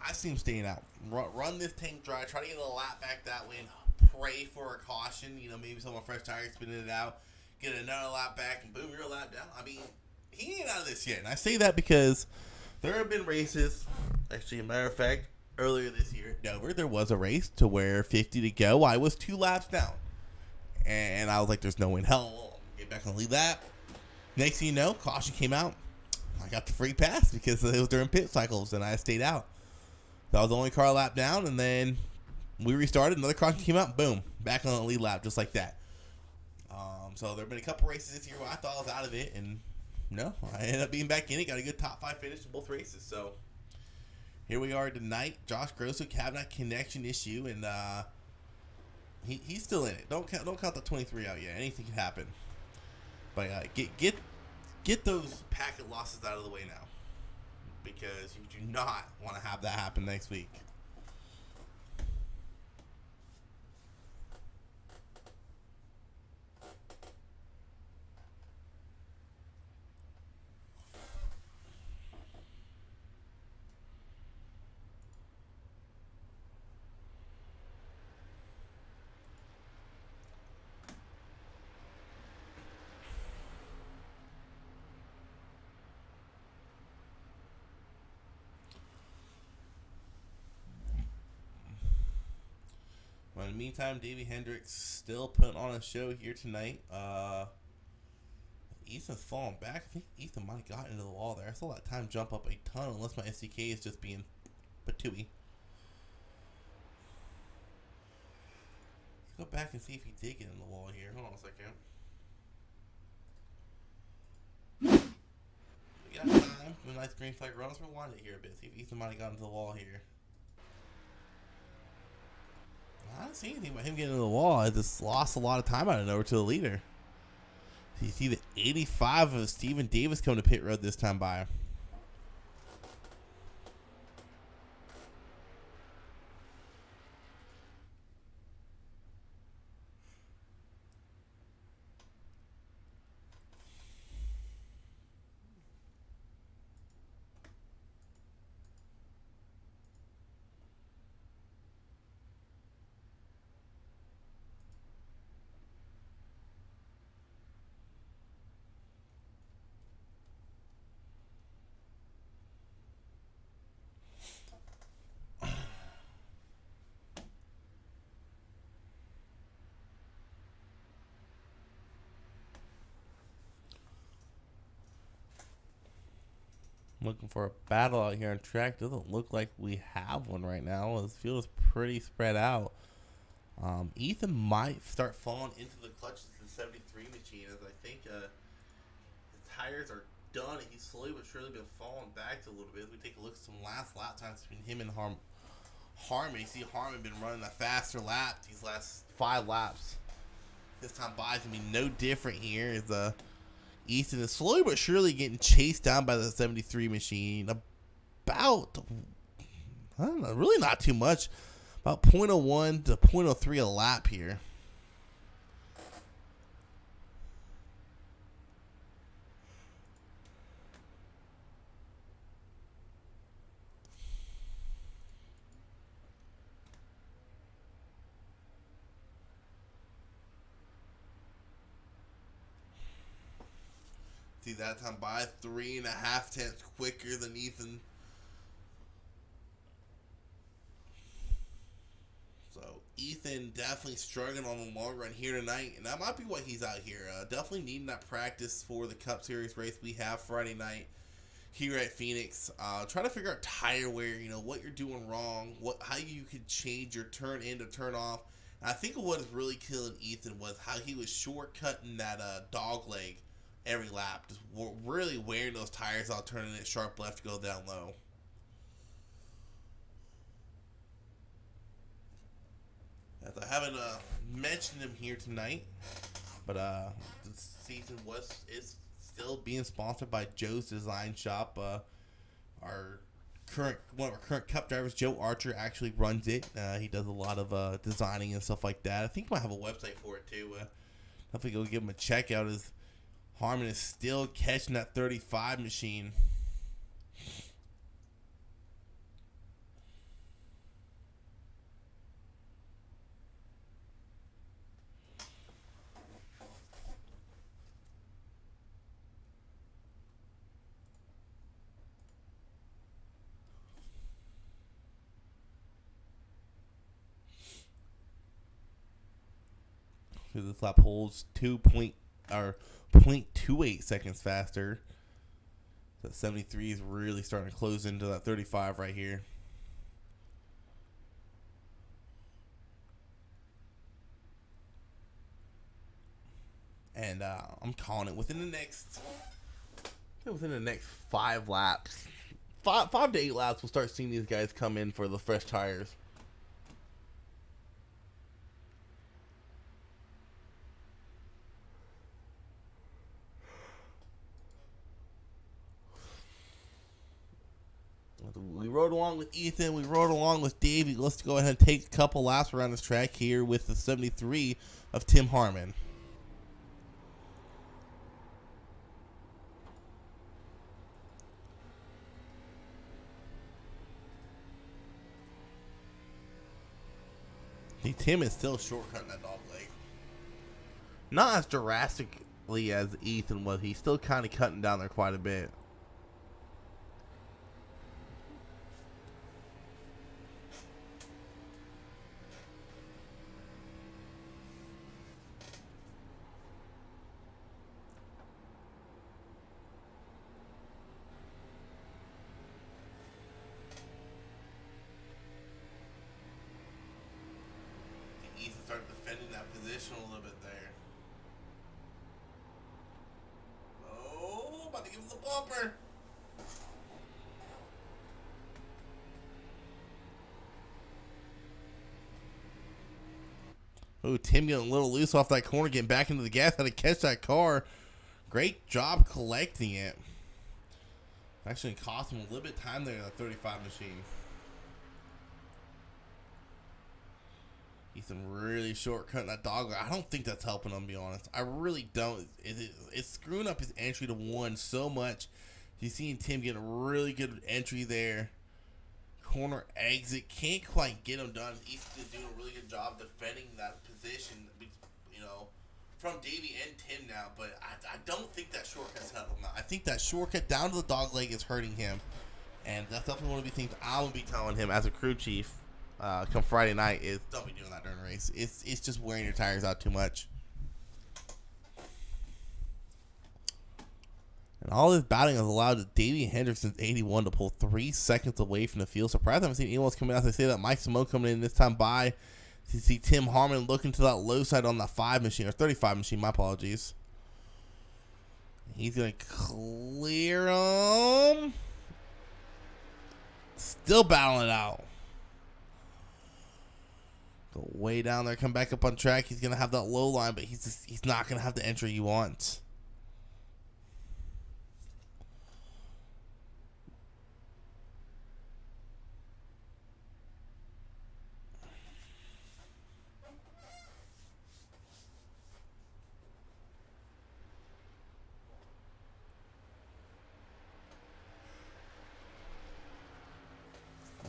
I see him staying out. Run this tank dry, try to get a lap back that way, and pray for a caution. You know, maybe someone fresh tires spinning it out, get another lap back, and boom, you're a lap down. I mean, he ain't out of this yet. And I say that because there have been races. Actually, a matter of fact, earlier this year at Dover, there was a race to where 50 to go. I was 2 laps down. And I was like, there's no way in hell I'll get back on the lead lap. Next thing you know, caution came out. I got the free pass because it was during pit cycles, and I stayed out. That was the only car lap down, and then we restarted. Another caution came out. Boom, back on the lead lap just like that. So there have been a couple races this year where I thought I was out of it, and no, I ended up being back in it. Got a good top 5 finish in both races. So here we are tonight. Josh Grosso having that connection issue, and he's still in it. Don't count the 23 out yet. Anything can happen. But get those packet losses out of the way now, because you do not want to have that happen next week. Well, in the meantime, Davey Hendricks still putting on a show here tonight. Ethan's falling back. I think Ethan might have gotten into the wall there. I saw that time jump up a ton, unless my SDK is just being patooey. Let's go back and see if he did get in the wall here. Hold on a second. We got time. A nice green flag run. Let's rewind it here a bit. See if Ethan might have gotten into the wall here. I don't see anything about him getting into the wall. I just lost a lot of time out of nowhere to the leader. So you see the 85 of Steven Davis coming to pit road this time by. Looking for a battle out here on track. Doesn't look like we have one right now. This field is pretty spread out. Ethan might start falling into the clutches of the 73 machine, as I think his tires are done. He's slowly but surely been falling back a little bit. As we take a look at some last lap times between him and Harmon. You see Harmon been running a faster lap these last 5 laps. This time by is going to be no different here. As Ethan is slowly but surely getting chased down by the 73 machine. About, I don't know, really not too much. About 0.01 to 0.03 a lap here. See that time by 3.5 tenths quicker than Ethan. So Ethan definitely struggling on the long run here tonight, and that might be why he's out here. Definitely needing that practice for the Cup Series race we have Friday night here at Phoenix. Trying to figure out tire wear, what you're doing wrong, how you could change your turn in to turn off. And I think what was really killing Ethan was how he was shortcutting that dog leg every lap, just really wearing those tires out, turning it sharp left to go down low. As I haven't mentioned him here tonight, but this season is still being sponsored by Joe's Design Shop. One of our current Cup drivers, Joe Archer, actually runs it. He does a lot of designing and stuff like that. I think he might have a website for it too. Definitely go give him a check out. As Harmon is still catching that 35 machine. This lap holds 0.28 seconds faster. That 73 is really starting to close into that 35 right here. And I'm calling it within the next 5 laps. 5 to 8 laps, we'll start seeing these guys come in for the fresh tires. We rode along with Ethan. We rode along with Davey. Let's go ahead and take a couple laps around this track here with the 73 of Tim Harmon. See, Tim is still shortcutting that dog leg. Not as drastically as Ethan was. He's still kind of cutting down there quite a bit. Ethan started defending that position a little bit there. Oh, about to give him the bumper. Oh, Tim getting a little loose off that corner, getting back into the gas, how to catch that car. Great job collecting it. Actually cost him a little bit of time there in that 35 machine. Ethan really shortcutting that dog. I don't think that's helping him, to be honest. I really don't. It's screwing up his entry to 1 so much. You're seeing Tim get a really good entry there. Corner exit. Can't quite get him done. Ethan's doing a really good job defending that position, you know, from Davey and Tim now. But I don't think that shortcut's helping him. I think that shortcut down to the dog leg is hurting him. And that's definitely one of the things I'm going to be telling him as a crew chief. Come Friday night is don't be doing that during the race. It's just wearing your tires out too much. And all this batting has allowed Davey Hendrickson's 81 to pull 3 seconds away from the field. Surprised I haven't seen anyone else coming out. They say that Mike Simone coming in this time by. You see Tim Harmon looking to that low side on that 5 machine, or 35 machine, my apologies. He's going to clear him. Still battling it out. Go way down there, come back up on track. He's going to have that low line, but he's not going to have the entry you want.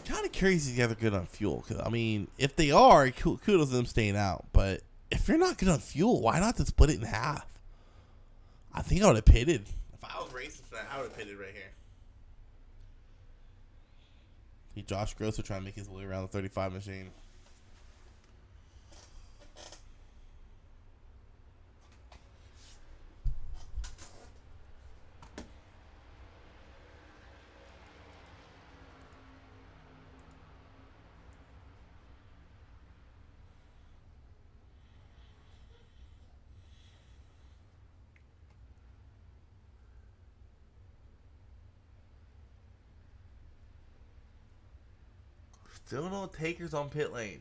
Kind of curious if you guys are good on fuel. Cause, I mean, if they are, kudos to them staying out. But if you're not good on fuel, why not just split it in half? I think I would have pitted. If I was racing for that, I would have pitted right here. See Josh Grosser trying to make his way around the 35 machine. Still no takers on pit lane.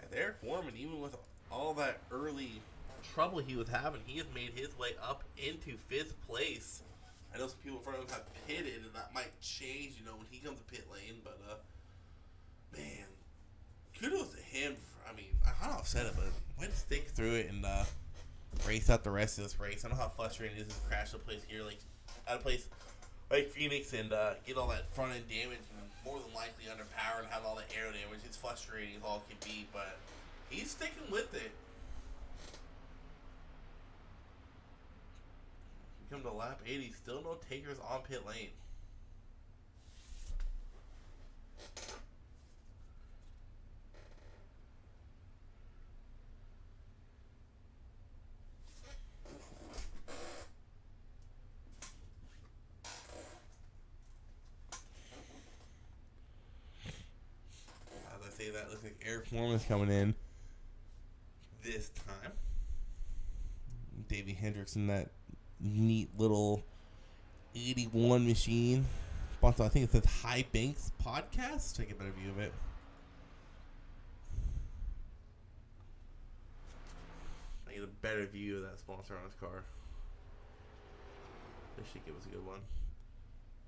And Eric Warman, even with all that early trouble he was having, he has made his way up into 5th place. I know some people in front of him have pitted, and that might change, you know, when he comes to pit lane. But man, kudos to him. I mean, I don't know if I've said it, but way to stick through it and race out the rest of this race. I know how frustrating it is to crash a place here, like at a place like Phoenix and get all that front end damage and more than likely underpower and have all the aero damage. It's frustrating as all it can be, but he's sticking with it. We come to lap 80, still no takers on pit lane. As I say that, looks like Eric Foreman's coming in this time. Davey Hendricks in that neat little 81 machine. Sponsor, I think it says High Banks Podcast. Take a better view of it. I get a better view of that sponsor on his car. This should give us a good one.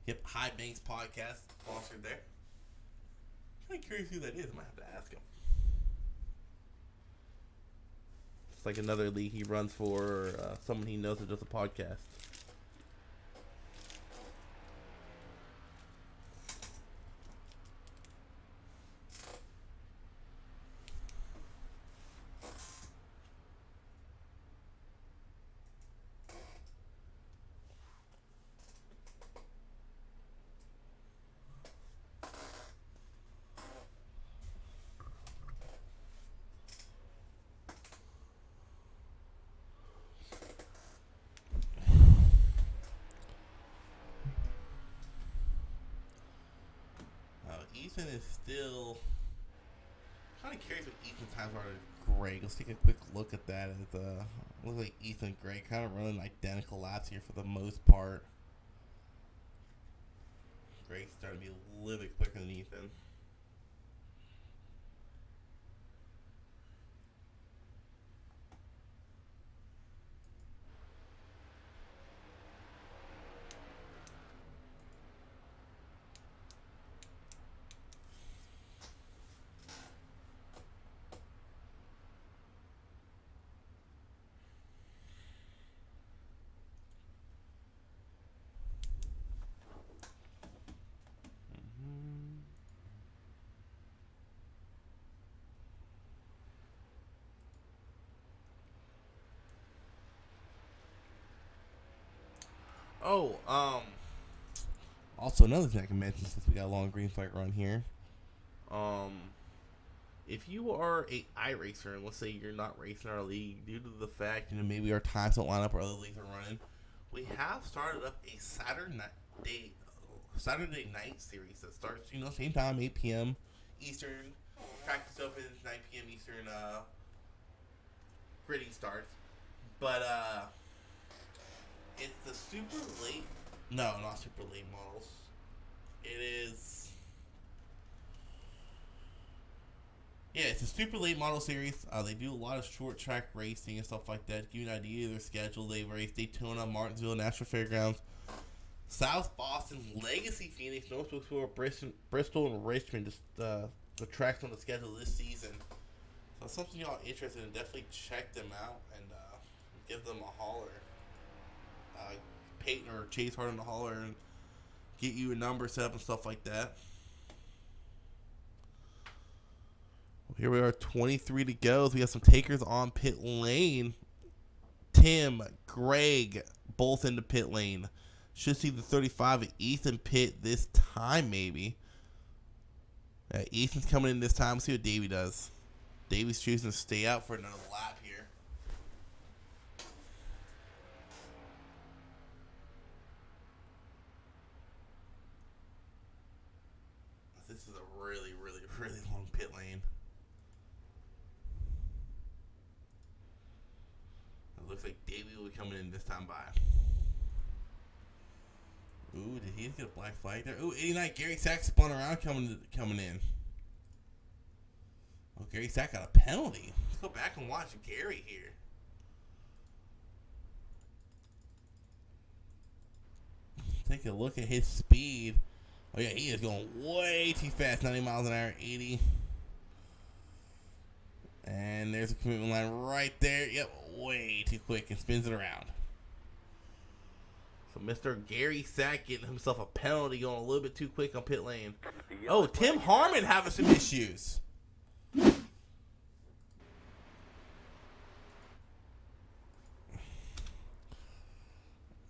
Yep, High Banks Podcast sponsored there. I'm kind of curious who that is. I might have to ask him. It's like another league he runs for, or someone he knows that does a podcast. Ethan is still kind of curious what Ethan's times are to Greg. Let's take a quick look at that. It looks like Ethan and Greg kind of running identical laps here for the most part. Greg's starting to be a little bit quicker than Ethan. Also another thing I can mention since we got a long green flag run here. If you are a iRacer and let's say you're not racing our league due to the fact maybe our times don't line up or other leagues are running, we have started up a Saturday night series that starts same time, 8 p.m. Eastern. Practice opens 9 p.m. Eastern. Gritty starts, but it's the super late. No, not super late models. It is. Yeah, it's a super late model series. They do a lot of short track racing and stuff like that. To give you an idea of their schedule, they race Daytona, Martinsville, National Fairgrounds, South Boston, Legacy Phoenix, North Wilkesboro, Bristol, and Richmond. Just the tracks on the schedule this season. So if something y'all interested in, definitely check them out and give them a holler. Peyton or Chase Harden to holler and get you a number set up and stuff like that. Well, here we are, 23 to go. So we have some takers on pit lane. Tim, Greg, both into pit lane. Should see the 35 of Ethan pit this time, maybe. Ethan's coming in this time. Let's see what Davey does. Davey's choosing to stay out for another lap here. This is a really, really, really long pit lane. It looks like Davey will be coming in this time by. Ooh, did he get a black flag there? Ooh, 89. Gary Sack spun around coming in. Oh, Gary Sack got a penalty. Let's go back and watch Gary here. Take a look at his speed. Oh, yeah, he is going way too fast. 90 miles an hour, 80. And there's a commitment line right there. Yep, way too quick and spins it around. So Mr. Gary Sack getting himself a penalty, going a little bit too quick on pit lane. Oh, Tim Harmon having some issues.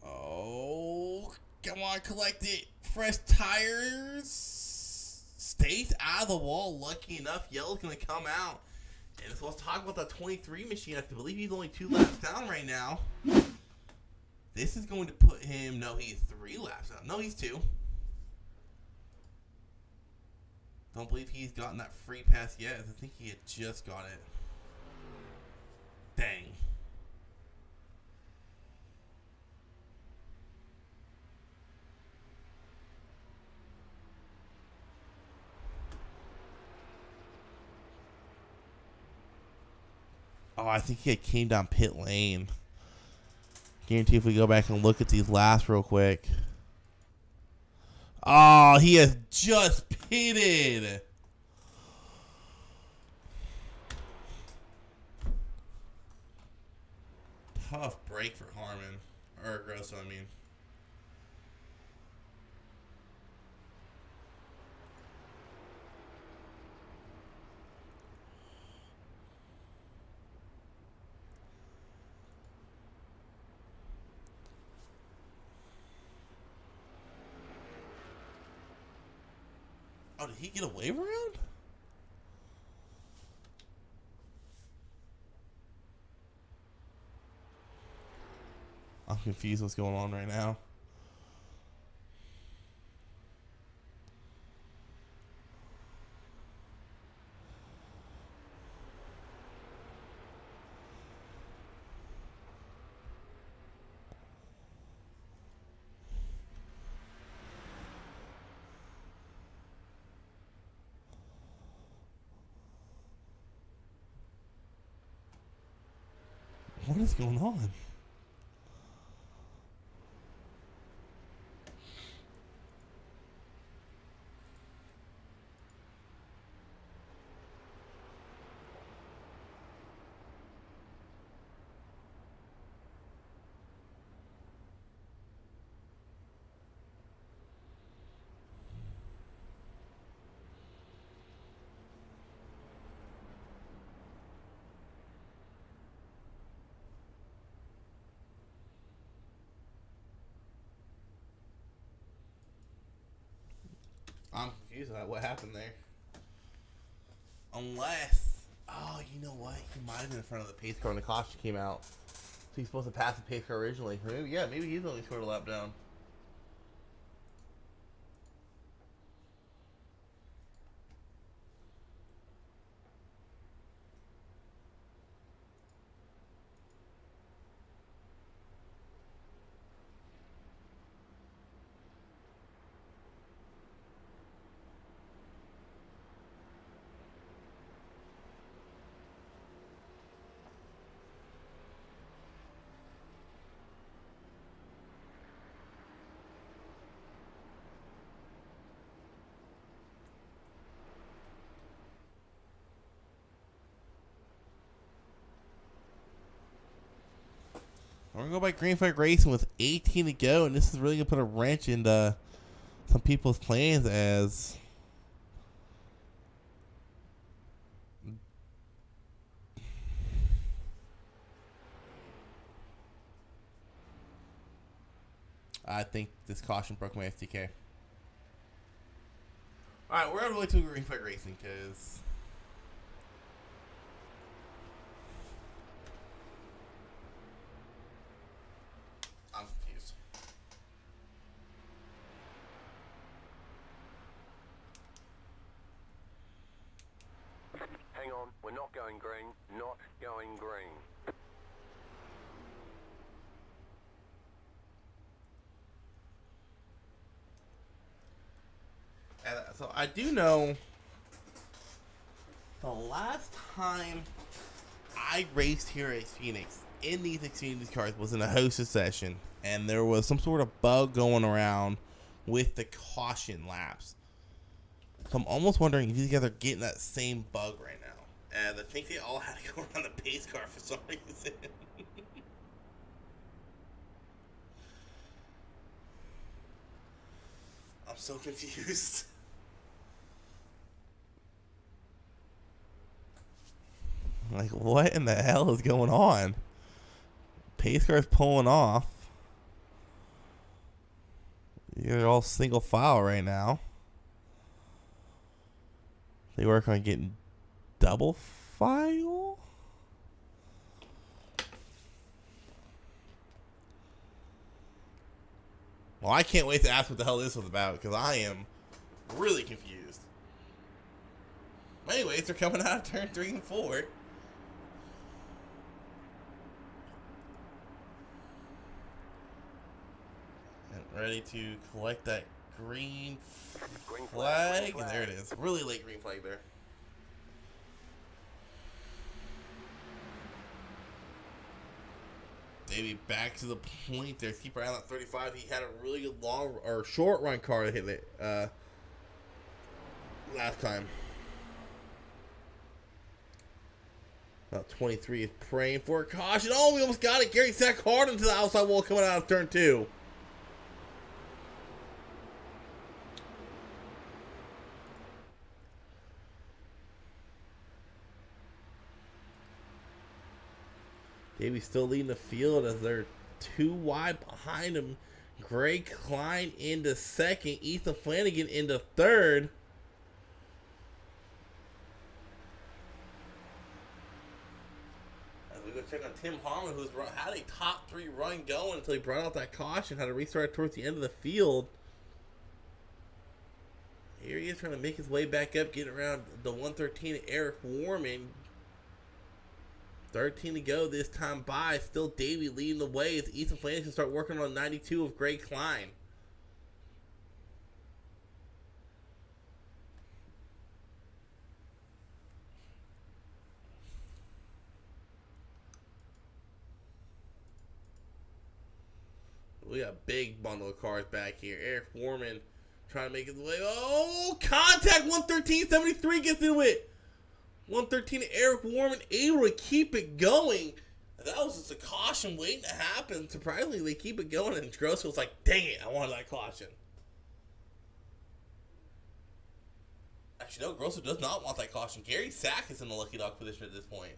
Oh, come on, collect it. Fresh tires. Stays out of the wall. Lucky enough, yellow's going to come out. And so let's talk about that 23 machine. I believe he's only 2 laps down right now. This is going to put him... No, he's 3 laps down. No, he's 2. Don't believe he's gotten that free pass yet. I think he had just got it. Dang. Oh, I think he had came down pit lane. Guarantee if we go back and look at these laps real quick. Oh, he has just pitted. Tough break for Harmon. Or Grosso, I mean. Oh, did he get a wave around? I'm confused what's going on right now. What is going on? I'm confused about what happened there. Unless, oh, you know what? He might have been in front of the pace car when the caution came out. So he's supposed to pass the pace car originally. Maybe, yeah, maybe he's only scored a lap down. We're going to go by Green Flag Racing with 18 to go, and this is really going to put a wrench into some people's plans as I think this caution broke my SDK. Alright, we're going to go to Green Flag Racing because I'm confused. Hang on, we're not going green. Not going green. So I do know the last time I raced here at Phoenix in these Xfinity cars was in a hostess session, and there was some sort of bug going around with the caution laps. So I'm almost wondering if these guys are getting that same bug right now. And I think they all had to go around the pace car for some reason. I'm so confused. Like, what in the hell is going on? Pace car's pulling off. You're all single file right now. They work on getting double file? Well, I can't wait to ask what the hell this was about because I am really confused. Anyways, they're coming out of turn 3 and 4. And ready to collect that green flag. And there it is. Really late green flag there. Davey back to the point there. Keep around that 35. He had a really good long or short run car to hit it last time. About 23 is praying for a caution. Oh, we almost got it. Gary Sack hard into the outside wall coming out of turn 2. Davey's still leading the field as they're 2 wide behind him. Greg Klein into second. Ethan Flanagan into third. As we go check on Tim Harmon, who's had a top 3 run going until he brought out that caution. Had to restart towards the end of the field. Here he is trying to make his way back up, getting around the 113 Eric Warman. 13 to go this time by. Still Davey leading the way as Ethan Flanagan start working on 92 of Greg Klein. We got a big bundle of cars back here. Eric Warman trying to make his way. Oh, contact 113.73 gets into it. 113 Eric Warman able to keep it going. That was just a caution waiting to happen. Surprisingly, they keep it going, and Grosso was like, dang it, I wanted that caution. Actually, no, Grosso does not want that caution. Gary Sack is in the lucky dog position at this point.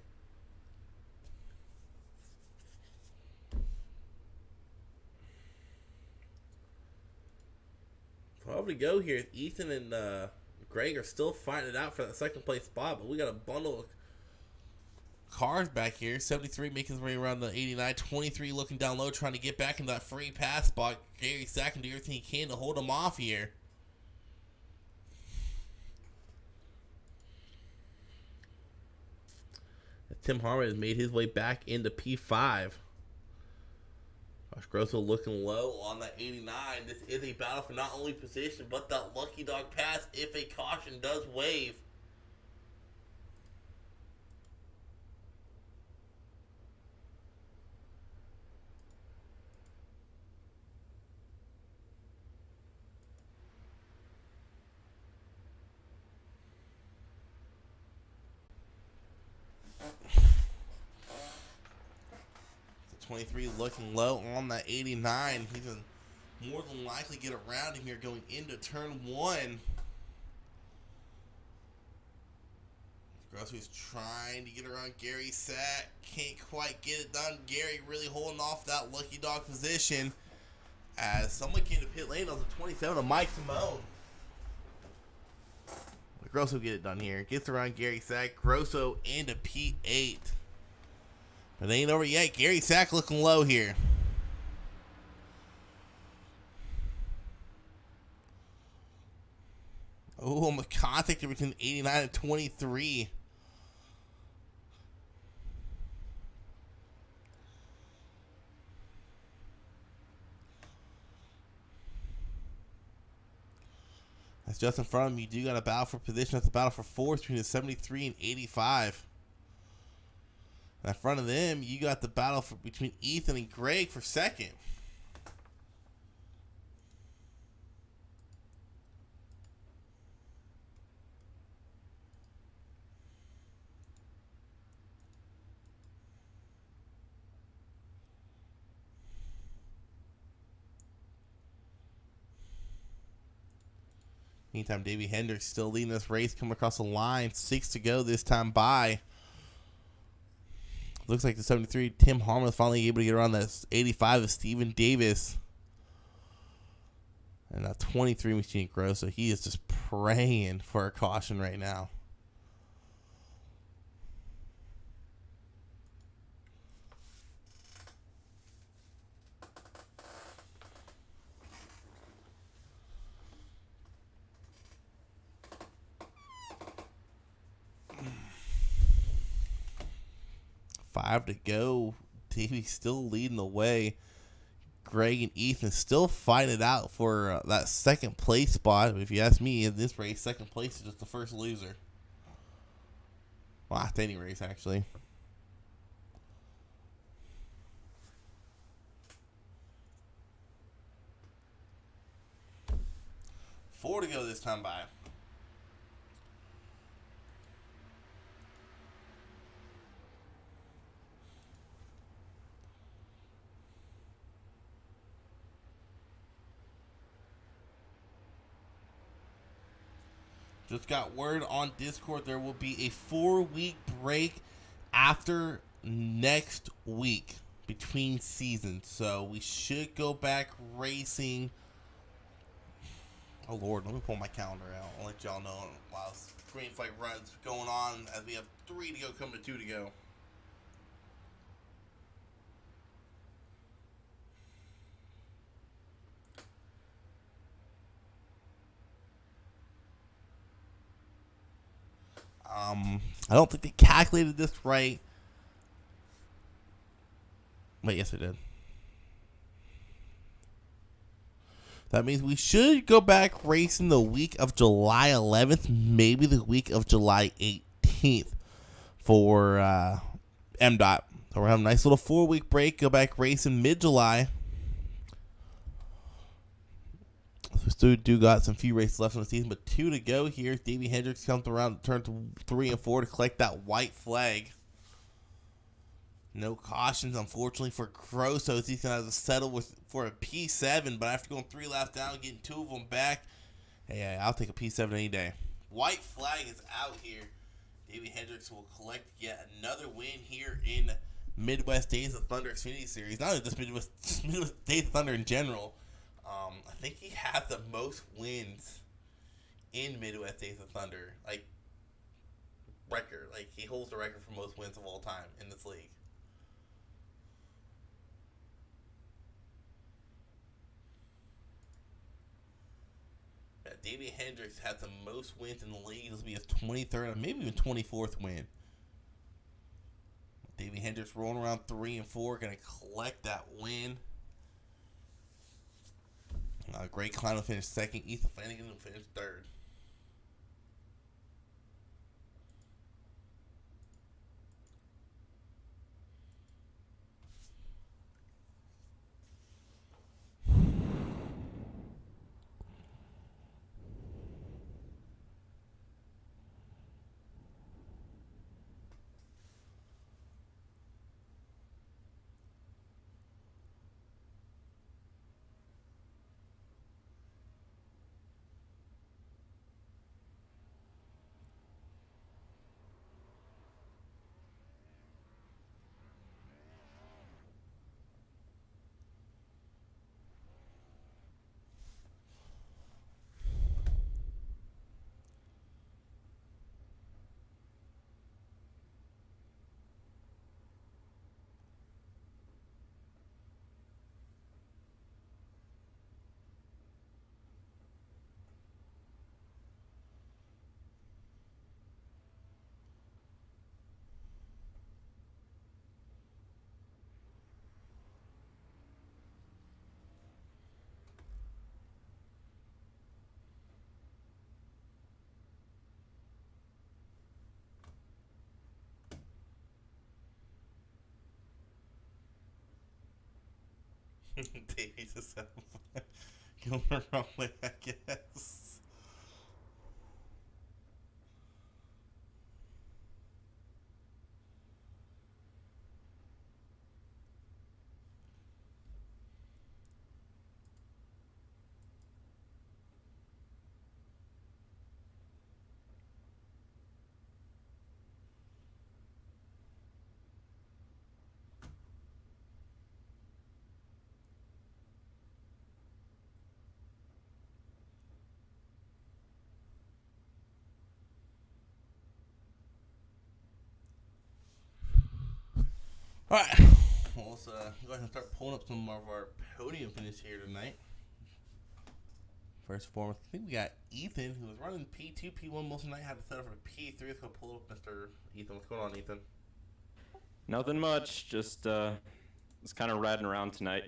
Probably go here. Ethan and Greg are still fighting it out for that second place spot, but we got a bundle of cars back here. 73 making his way around the 89. 23 looking down low, trying to get back in that free pass spot. Gary Sack can do everything he can to hold him off here. Tim Harmon has made his way back into P5. Josh Grosso looking low on that 89. This is a battle for not only position, but that lucky dog pass if a caution does wave. The 23 looking low on that 89. He's going to more than likely get around him here going into turn 1. Grosso's trying to get around Gary Sack. Can't quite get it done. Gary really holding off that lucky dog position as someone came to pit lane on the 27 of Mike Simone. Grosso get it done here. Gets around Gary Sack. Grosso into P8. But it ain't over yet. Gary Sack looking low here. Oh, I'm a contact between 89 and 23. That's just in front of me. You do got a battle for position. That's a battle for fourth between the 73 and 85. And in front of them, you got the battle between Ethan and Greg for second. Meantime, Davey Hendricks still leading this race, coming across the line. 6 to go this time by. Looks like the 73, Tim Harmon, is finally able to get around that 85 of Steven Davis. And that 23 Machine Grosso, he is just praying for a caution right now. Five to go. Davey's still leading the way. Greg and Ethan still fighting it out for that second place spot. If you ask me, in this race, second place is just the first loser. Well, at any race, actually. Four to go this time by. Just got word on Discord there will be a 4-week break after next week between seasons. So we should go back racing. Oh, Lord, let me pull my calendar out. I'll let y'all know while Green Flight runs going on as we have 3 to go, coming to 2 to go. I don't think they calculated this right. But yes, it did. That means we should go back racing the week of July 11th, maybe the week of July 18th for Mdot. So we're having a nice little 4-week break, go back racing mid-July. We still do got some few races left in the season, but 2 to go here. Davey Hendricks comes around turn 3 and 4 to collect that white flag. No cautions, unfortunately, for Grosso. He's going to have to settle for a P7, but after going 3 laps down and getting 2 of them back, hey, I'll take a P7 any day. White flag is out here. Davey Hendricks will collect yet another win here in Midwest Days of Thunder Xfinity Series. Not only just Midwest Days of Thunder in general. I think he has the most wins in Midwest Days of Thunder, like record. Like he holds the record for most wins of all time in this league. Yeah, Davey Hendricks has the most wins in the league. This will be his 23rd, or maybe even 24th win. Davey Hendricks rolling around 3 and 4, going to collect that win. Greg Klein will finish second. Ethan Flanagan will finish third. Davey's just going the wrong way, I guess. All right. Well, let's go ahead and start pulling up some of our podium finish here tonight. First and foremost, I think we got Ethan, who was running P2, P1 most of the night, had to set up for P3. Let's go pull up Mr. Ethan. What's going on, Ethan? Nothing much. Just kind of riding around tonight.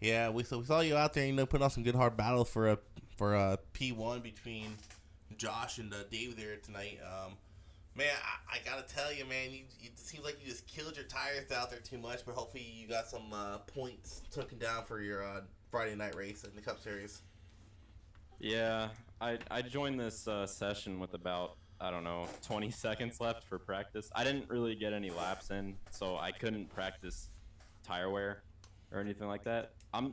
Yeah, we saw you out there, putting on some good hard battles for P1 between Josh and Dave there tonight. Man, I gotta tell you, man, it seems like you just killed your tires out there too much, but hopefully you got some points taken down for your Friday night race in the Cup Series. Yeah, I joined this session with about, 20 seconds left for practice. I didn't really get any laps in, so I couldn't practice tire wear or anything like that. I'm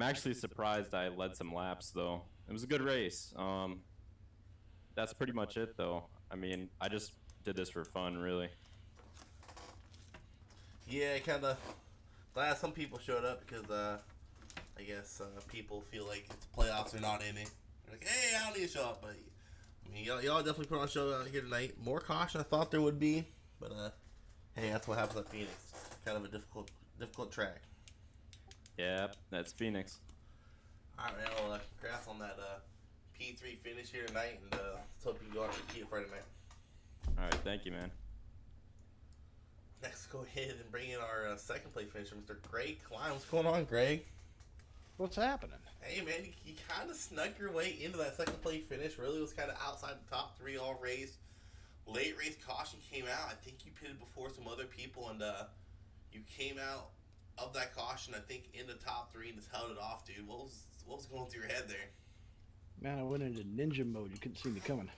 actually surprised I led some laps, though. It was a good race. That's pretty much it, though. I mean, I just did this for fun, really. Yeah, kind of glad some people showed up because I guess people feel like if the playoffs are not in it. They're like, hey, I don't need to show up, but I mean, y'all definitely put on a show out here tonight. More caution I thought there would be, but hey, that's what happens at Phoenix. Kind of a difficult track. Yeah, that's Phoenix. All right, man. Well, congrats on that P3 finish here tonight, and let's hope you can go out and repeat it Friday night. All right, thank you, man. Next, go ahead and bring in our second place finisher, Mr. Greg Klein. What's going on, Greg? What's happening? Hey, man, you kind of snuck your way into that second place finish. Really was kind of outside the top three all race. Late race caution came out. I think you pitted before some other people, and you came out of that caution, I think, in the top three and just held it off, dude. What was going through your head there? Man, I went into ninja mode. You couldn't see me coming.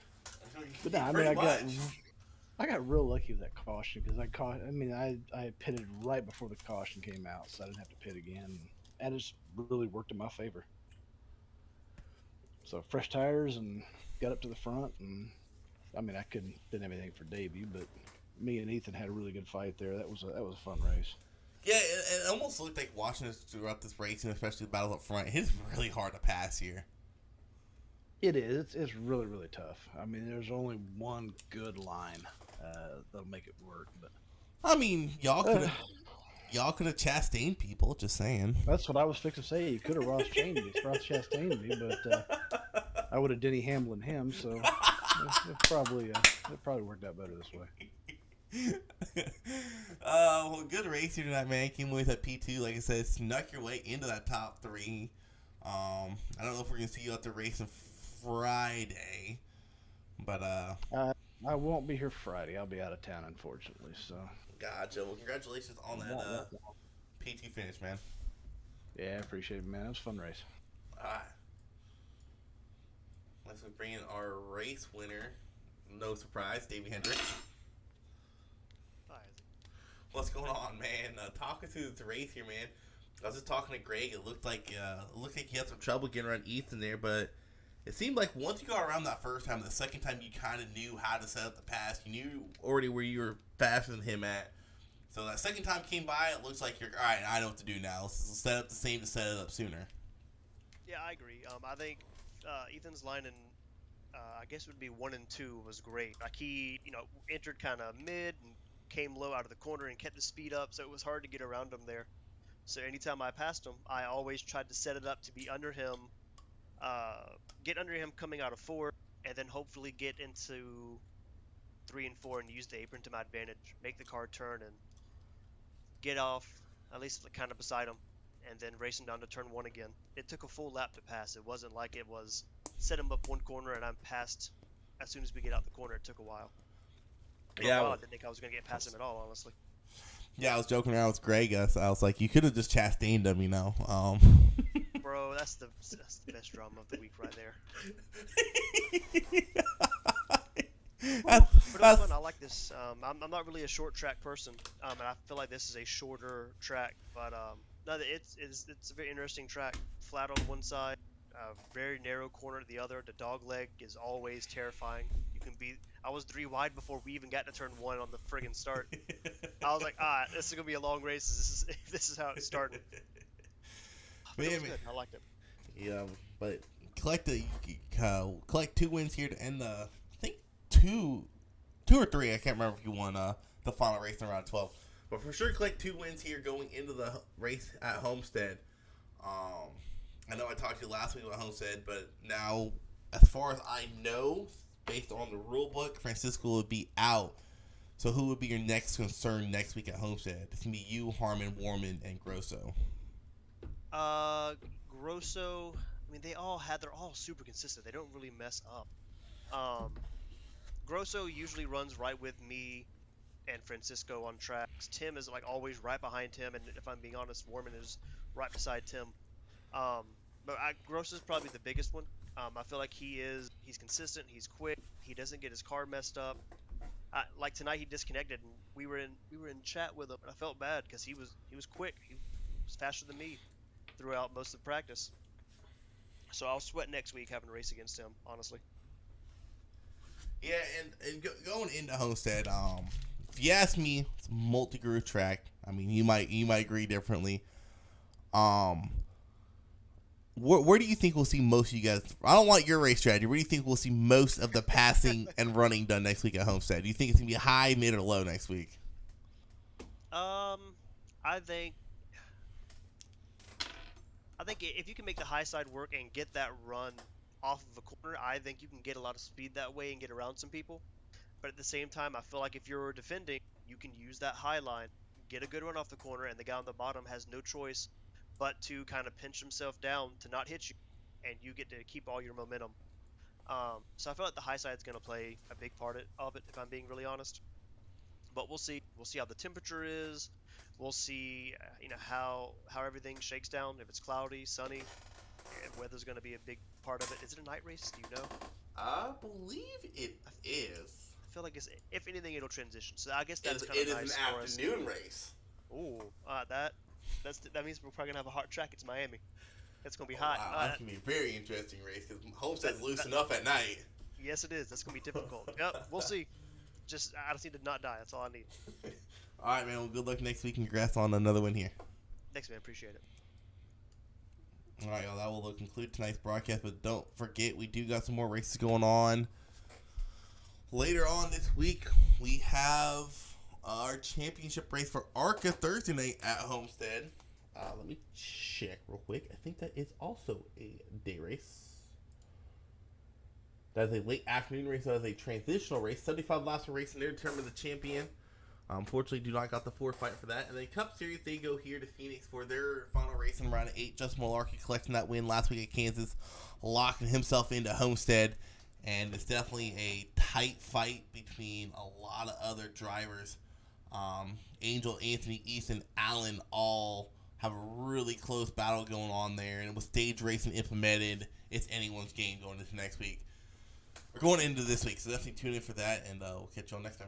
But Yeah, no, I pretty I got real lucky with that caution because I pitted right before the caution came out, so I didn't have to pit again. And it just really worked in my favor. So fresh tires and got up to the front, and I mean didn't have anything for debut, but me and Ethan had a really good fight there. That was a fun race. Yeah, it almost looked like watching us throughout this race, and especially the battles up front. It's really hard to pass here. It is. It's really, really tough. I mean, there's only one good line that'll make it work. But I mean, y'all could have Chastained people. Just saying. that's what I was fixing to say. You could have Ross Chastained me, but I would have Denny Hamlin him. So it probably worked out better this way. Well, good race here tonight, man. Came away with that P2, like I said, snuck your way into that top three. I don't know if we're gonna see you out there racing Friday, but I won't be here Friday. I'll be out of town, unfortunately. So gotcha. Well, congratulations on that P2 finish, man. yeah, I appreciate it, man. It was a fun race. All right. Let's bring in our race winner. No surprise, Davey Hendricks. What's going on, man? Talking through the race here, man. I was just talking to Greg. It looked like you had some trouble getting around Ethan there, but it seemed like once you got around that first time, the second time you kind of knew how to set up the pass. You knew already where you were faster than him at. So that second time came by, it looks like you're all right. I know what to do now. Let's set up the same to set it up sooner. Yeah, I agree. I think Ethan's line in, I guess it would be 1 and 2 was great. Like he, entered kind of mid and came low out of the corner and kept the speed up, so it was hard to get around him there. So anytime I passed him, I always tried to set it up to be under him, get under him coming out of 4, and then hopefully get into 3 and 4 and use the apron to my advantage, make the car turn and get off, at least kind of beside him, and then race him down to turn 1 again. It took a full lap to pass. It wasn't like it was set him up one corner and I'm passed as soon as we get out the corner. It took a while. Yeah, I didn't think I was going to get past him at all, honestly. Yeah, I was joking around with Greg. I was like, you could have just Chastained him, Bro, that's the best drama of the week right there. But it was fun. I like this. I'm not really a short track person, and I feel like this is a shorter track. But no, it's a very interesting track. Flat on one side, very narrow corner to the other. The dog leg is always terrifying. I was 3 wide before we even got to turn 1 on the friggin' start. I was like, this is gonna be a long race. This is how it started. But it was good. I liked it. Yeah, but collect 2 wins here to end the, I think 2 or 3. I can't remember if you won the final race in round 12. But for sure, collect 2 wins here going into the race at Homestead. I know I talked to you last week about Homestead, but now, as far as I know, based on the rule book, Francisco would be out. So who would be your next concern next week at Homestead? It's going to be you, Harmon, Warman, and Grosso. Grosso, I mean, they're all super consistent. They don't really mess up. Grosso usually runs right with me and Francisco on tracks. Tim is like always right behind him, and if I'm being honest, Warman is right beside Tim. But Grosso's probably the biggest one. I feel like he's consistent, he's quick, he doesn't get his car messed up. Like tonight, he disconnected, and we were in chat with him, and I felt bad because he was quick, he was faster than me throughout most of practice. So I'll sweat next week having to race against him, honestly. Yeah, and going into Homestead, if you ask me, it's a multi-groove track. I mean, you might agree differently. Where do you think we'll see most of you guys? I don't want your race strategy. Where do you think we'll see most of the passing and running done next week at Homestead? Do you think it's going to be high, mid, or low next week? I think if you can make the high side work and get that run off of a corner, I think you can get a lot of speed that way and get around some people. But at the same time, I feel like if you're defending, you can use that high line, get a good run off the corner, and the guy on the bottom has no choice but to kind of pinch himself down to not hit you, and you get to keep all your momentum. So I feel like the high side's going to play a big part of it, if I'm being really honest. But we'll see. We'll see how the temperature is. We'll see, how everything shakes down. If it's cloudy, sunny, and weather's going to be a big part of it. Is it a night race? Do you know? I believe it is. I feel like if anything, it'll transition. So I guess that's kind It of nice is for an us. afternoon race. Ooh, that means we're probably gonna have a hot track. It's Miami. It's gonna be hot. Wow, that's gonna be a very interesting race because Homestead's loosen up at night. Yes, it is. That's gonna be difficult. Yep, we'll see. I just need to not die. That's all I need. All right, man. Well, good luck next week and congrats on another win here. Thanks, man. Appreciate it. All right, y'all. That will conclude tonight's broadcast. But don't forget, we do got some more races going on. Later on this week, we have our championship race for ARCA Thursday night at Homestead. Let me check real quick. I think that is also a day race. That is a late afternoon race. That is a transitional race. 75 laps of race, and they're determined the champion. Unfortunately, do not got the fight for that. And then Cup Series, they go here to Phoenix for their final race in round 8. Justin Malarkey collecting that win last week at Kansas, locking himself into Homestead. And it's definitely a tight fight between a lot of other drivers. Angel, Anthony, Ethan, Allen all have a really close battle going on there. And with stage racing implemented, it's anyone's game going into next week. We're going into this week, so definitely tune in for that, and we'll catch you all next time.